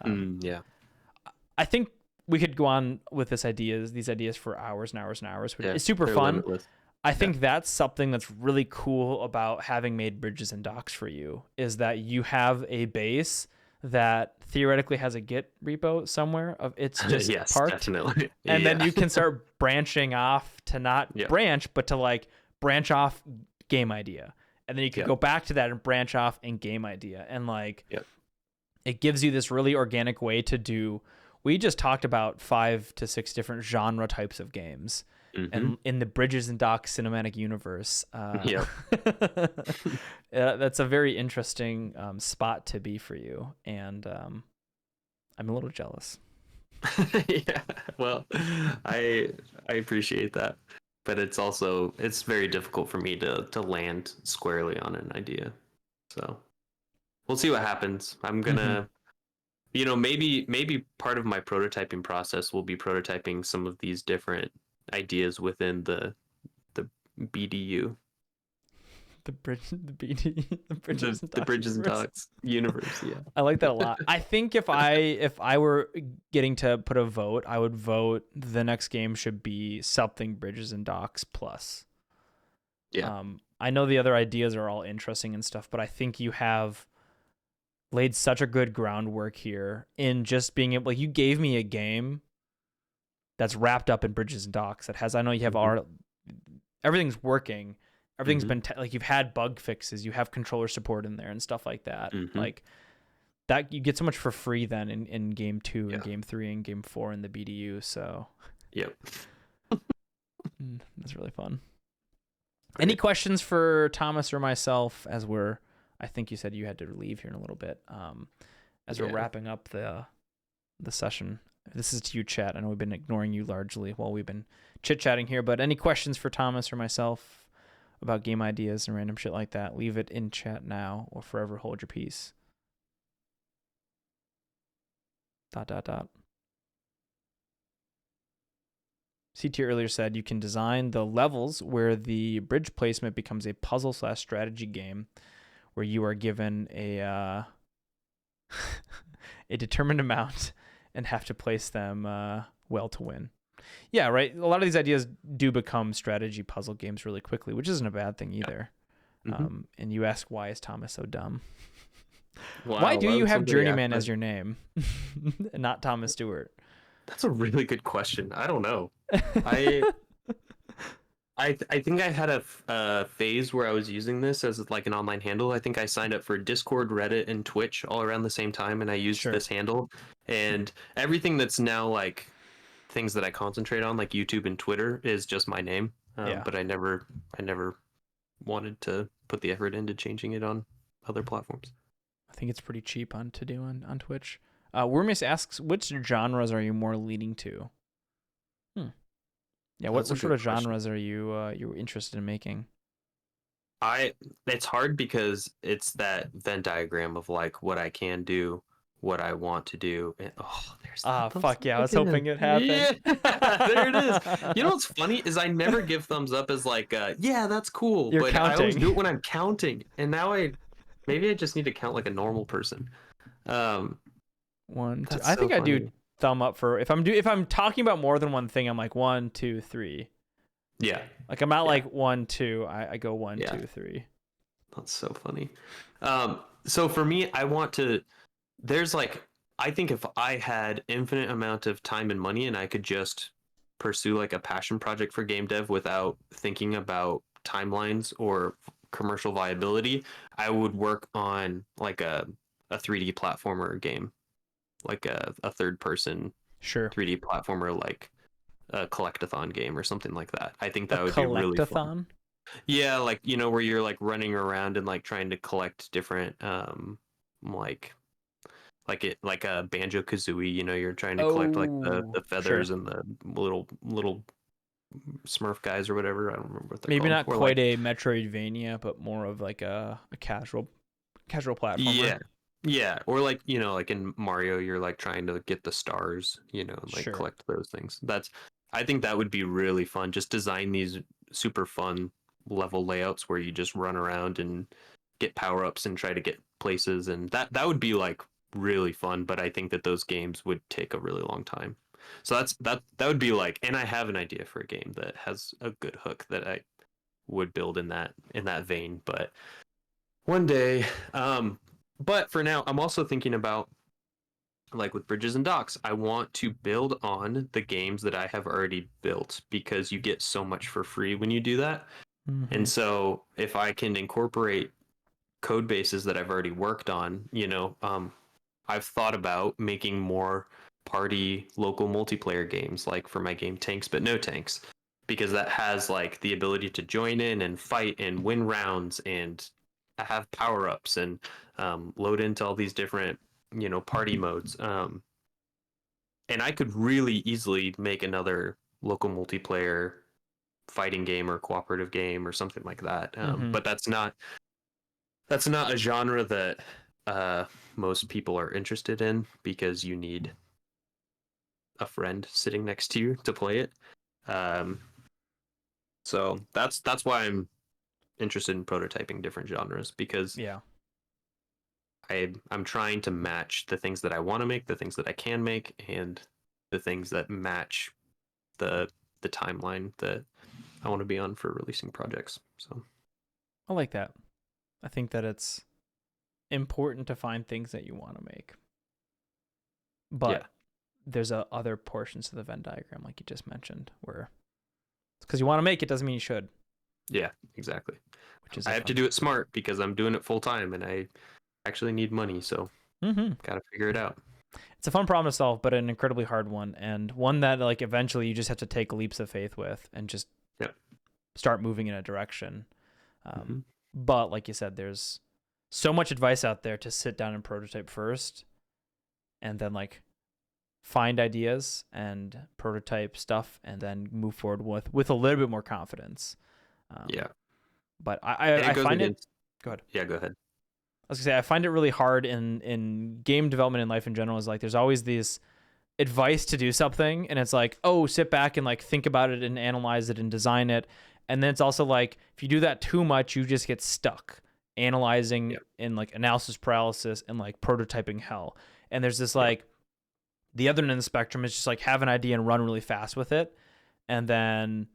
I think we could go on with these ideas for hours and hours and hours. It's super fun. Limitless. I think that's something that's really cool about having made Bridges and Docks for you, is that you have a base that theoretically has a Git repo somewhere of it's just parked. Definitely. And then you can start branching off to not branch, but to like branch off game idea. and then you can Yep. go back to that and branch off and game idea, and like Yep. it gives you this really organic way to do. We just talked about 5 to 6 different genre types of games, and in the Bridges and Docks cinematic universe, Yep. that's a very interesting spot to be for you, and I'm a little jealous. Yeah, well, I appreciate that, but it's very difficult for me to land squarely on an idea. So we'll see what happens. I'm gonna, maybe part of my prototyping process will be prototyping some of these different ideas within the BDU, The BD, the Bridges and the Docks Bridges and universe. Docks universe. Yeah. I like that a lot. I think if I were getting to put a vote, I would vote the next game should be something Bridges and Docks plus. Yeah. I know the other ideas are all interesting and stuff, but I think you have laid such a good groundwork here in just being able. Like, you gave me a game that's wrapped up in Bridges and Docks that has. I know you have everything's working. Everything's been like, you've had bug fixes, you have controller support in there and stuff like that. Like that, you get so much for free then in game 2 and game 3 and game 4 in the BDU. So Yep. that's really fun. Any questions for Thomas or myself as I think you said you had to leave here in a little bit. As we're wrapping up the session. This is to you, chat. I know we've been ignoring you largely while we've been chit-chatting here, but any questions for Thomas or myself about game ideas and random shit like that, leave it in chat now or forever hold your peace. ... CT earlier said you can design the levels where the bridge placement becomes a puzzle/strategy game where you are given a a determined amount and have to place them well to win. Yeah, right. A lot of these ideas do become strategy puzzle games really quickly, which isn't a bad thing either. And you ask, why is Thomas so dumb? Wow, why do you have somebody Journeyman ask as your name and not Thomas Stewart? That's a really good question. I don't know. I think I had a phase where I was using this as like an online handle. I think I signed up for Discord, Reddit, and Twitch all around the same time, and I used this handle. And everything that's now like things that I concentrate on, like YouTube and Twitter, is just my name. But I never wanted to put the effort into changing it on other platforms. I think it's pretty cheap to do on Twitch. Wormius asks, which genres are you more leaning to? Yeah, what sort of genres are you interested in making? It's hard because it's that Venn diagram of like what I can do, what I want to do. And, there's fuck yeah, I was hoping it happened. Yeah, there it is. You know what's funny is I never give thumbs up as like, yeah, that's cool. You're but counting. I always do it when I'm counting. And now maybe I just need to count like a normal person. 1, 2. That's I think so I do funny. thumb up for if I'm talking about more than one thing. I'm like 1, 2, 3. Yeah. Like I'm not like 1, 2. I go 1, 2, 3. That's so funny. So for me, I think if I had infinite amount of time and money and I could just pursue like a passion project for game dev without thinking about timelines or commercial viability, I would work on like a 3D platformer game, like a third person 3D platformer, like a collectathon game or something like that. I think that would be really fun. Yeah, like, where you're like running around and like trying to collect different like a Banjo-Kazooie, you're trying to collect like the feathers and the little Smurf guys or whatever. I don't remember what they're Maybe called. not quite a Metroidvania, but more of like a casual platformer. Yeah, or like, like in Mario, you're like trying to get the stars, and like collect those things. I think that would be really fun. Just design these super fun level layouts where you just run around and get power-ups and try to get places, and that would be like really fun. But I think that those games would take a really long time. So that would be like, and I have an idea for a game that has a good hook that I would build in that vein, but one day. But for now, I'm also thinking about, like with Bridges and Docks, I want to build on the games that I have already built, because you get so much for free when you do that. And so if I can incorporate code bases that I've already worked on, I've thought about making more party local multiplayer games, like for my game Tanks But No Tanks, because that has like the ability to join in and fight and win rounds and have power ups and load into all these different, party modes. And I could really easily make another local multiplayer fighting game or cooperative game or something like that. But that's not a genre that most people are interested in, because you need a friend sitting next to you to play it. So that's why I'm interested in prototyping different genres, because Yeah. I'm trying to match the things that I want to make, the things that I can make, and the things that match the timeline that I want to be on for releasing projects. So I like that. I think that it's important to find things that you want to make. But there's other portions of the Venn diagram, like you just mentioned, where because you want to make it doesn't mean you should. Yeah, exactly. Which is I have to do it smart, because I'm doing it full time and I actually need money, so gotta figure it out. It's a fun problem to solve, but an incredibly hard one, and one that like eventually you just have to take leaps of faith with and just start moving in a direction. But like you said, there's so much advice out there to sit down and prototype first, and then like find ideas and prototype stuff, and then move forward with a little bit more confidence. But I find it. Go ahead. Yeah, go ahead. I was gonna say, I find it really hard in game development and life in general. Is like there's always this advice to do something, and it's like, oh, sit back and like think about it and analyze it and design it. And then it's also like if you do that too much, you just get stuck analyzing in like analysis paralysis and like prototyping hell. And there's this like the other end of the spectrum is just like have an idea and run really fast with it, and then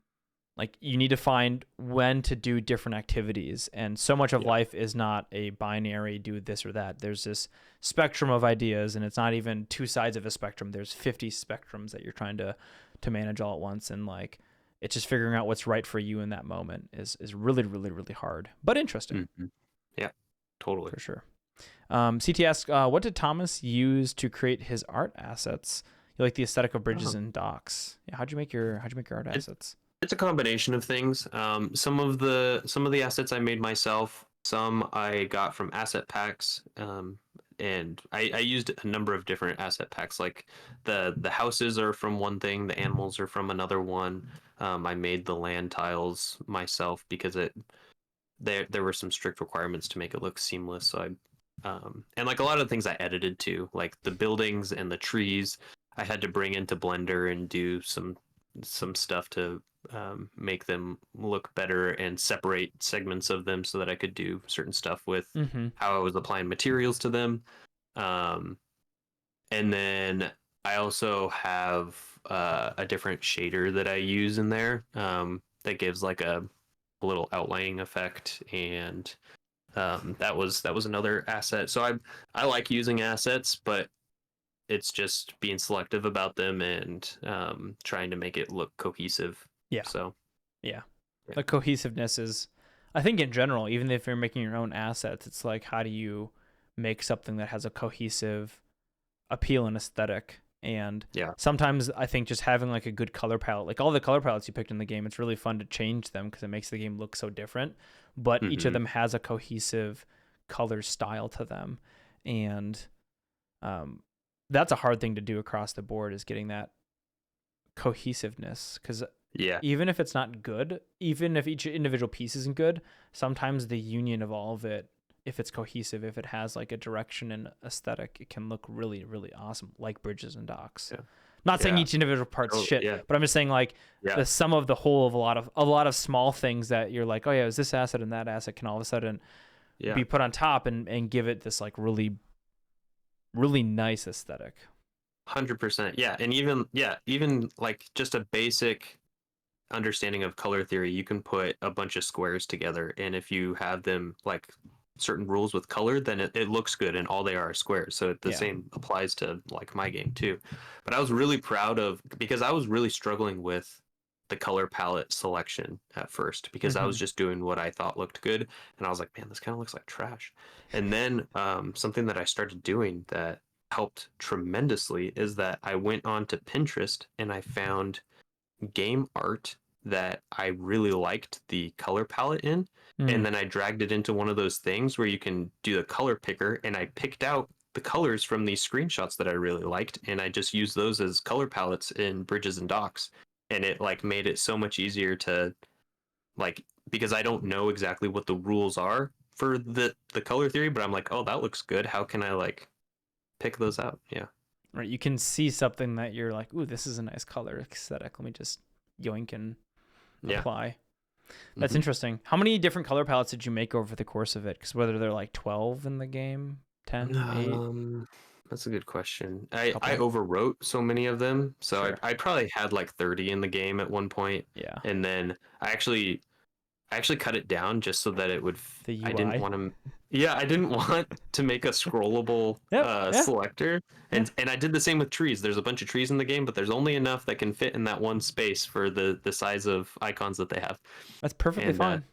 like you need to find when to do different activities. And so much of life is not a binary do this or that. There's this spectrum of ideas, and it's not even two sides of a spectrum. There's 50 spectrums that you're trying to manage all at once. And like it's just figuring out what's right for you in that moment is really, really, really hard, but interesting. Yeah, totally. For sure. CT asks, what did Thomas use to create his art assets? You like the aesthetic of bridges and docks. Yeah, how'd you make your art assets? It's a combination of things. Some of the assets I made myself. Some I got from asset packs. And I used a number of different asset packs. Like the houses are from one thing, the animals are from another one. I made the land tiles myself because there were some strict requirements to make it look seamless. So and like a lot of the things I edited too, like the buildings and the trees, I had to bring into Blender and do some stuff to make them look better and separate segments of them so that I could do certain stuff with how I was applying materials to them. And then I also have a different shader that I use in there that gives like a little outlining effect, and that was another asset. So I like using assets, but it's just being selective about them and trying to make it look cohesive. So the cohesiveness is, I think in general, even if you're making your own assets, it's like how do you make something that has a cohesive appeal and aesthetic. And sometimes I think just having like a good color palette, like all the color palettes you picked in the game, it's really fun to change them because it makes the game look so different, but each of them has a cohesive color style to them. And that's a hard thing to do across the board, is getting that cohesiveness, because even if it's not good, even if each individual piece isn't good, sometimes the union of all of it, if it's cohesive, if it has like a direction and aesthetic, it can look really, really awesome, like bridges and docks. Not saying each individual part's shit, but I'm just saying like the sum of the whole of a lot of small things that you're like, oh yeah, is this asset and that asset can all of a sudden be put on top and give it this like really, really nice aesthetic. 100%. Yeah. And even like just a basic understanding of color theory, you can put a bunch of squares together, and if you have them like certain rules with color, then it looks good, and all they are squares. So the same applies to like my game too. But I was really proud of, because I was really struggling with the color palette selection at first because I was just doing what I thought looked good, and I was like, man, this kind of looks like trash. And then something that I started doing that helped tremendously is that I went on to Pinterest and I found game art that I really liked the color palette in. And then I dragged it into one of those things where you can do the color picker, and I picked out the colors from these screenshots that I really liked, and I just used those as color palettes in Bridges and Docks. And it like made it so much easier to like, because I don't know exactly what the rules are for the color theory, but I'm like, oh, that looks good. How can I like pick those out? Yeah. Right. You can see something that you're like, ooh, this is a nice color aesthetic. Let me just yoink and apply. That's interesting. How many different color palettes did you make over the course of it? Because whether they're like 12 in the game, 10, 8? That's a good question. I overwrote so many of them. So Sure. I probably had like 30 in the game at one point. Yeah. And then I actually cut it down just so that it would The UI. I didn't want to make a scrollable selector. And I did the same with trees. There's a bunch of trees in the game, but there's only enough that can fit in that one space for the size of icons that they have. That's perfectly fine.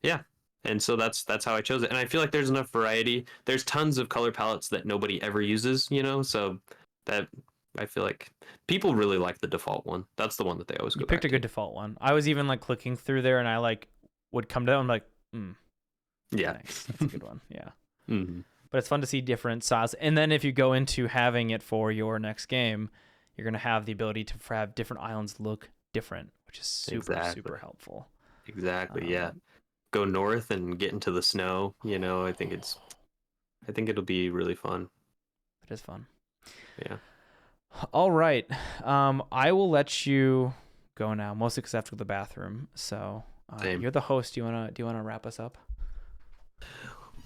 Yeah. And so that's how I chose it. And I feel like there's enough variety. There's tons of color palettes that nobody ever uses, you know, so that I feel like people really like the default one. That's the one that they always go You picked back a good default one. I was even like clicking through there and I like would come down. I'm like, yeah, nice. That's a good one. Yeah. Mm-hmm. But it's fun to see different styles. And then if you go into having it for your next game, you're going to have the ability to have different islands look different, which is super helpful. Exactly. Yeah. Go north and get into the snow. You know, I think it'll be really fun. It is fun. Yeah. All right. I will let you go now, mostly because I have to go to the bathroom. So you're the host. Do you wanna wrap us up?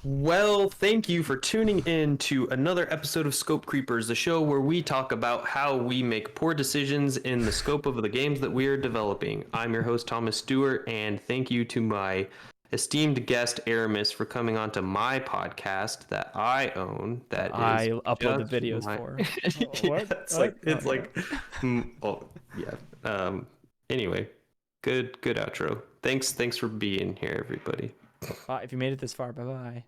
Well, thank you for tuning in to another episode of Scope Creepers, the show where we talk about how we make poor decisions in the scope of the games that we are developing. I'm your host, Thomas Stewart, and thank you to my esteemed guest, Aarimous, for coming on to my podcast that I own. That I is upload the videos for. Anyway, good outro. Thanks for being here, everybody. If you made it this far, bye-bye.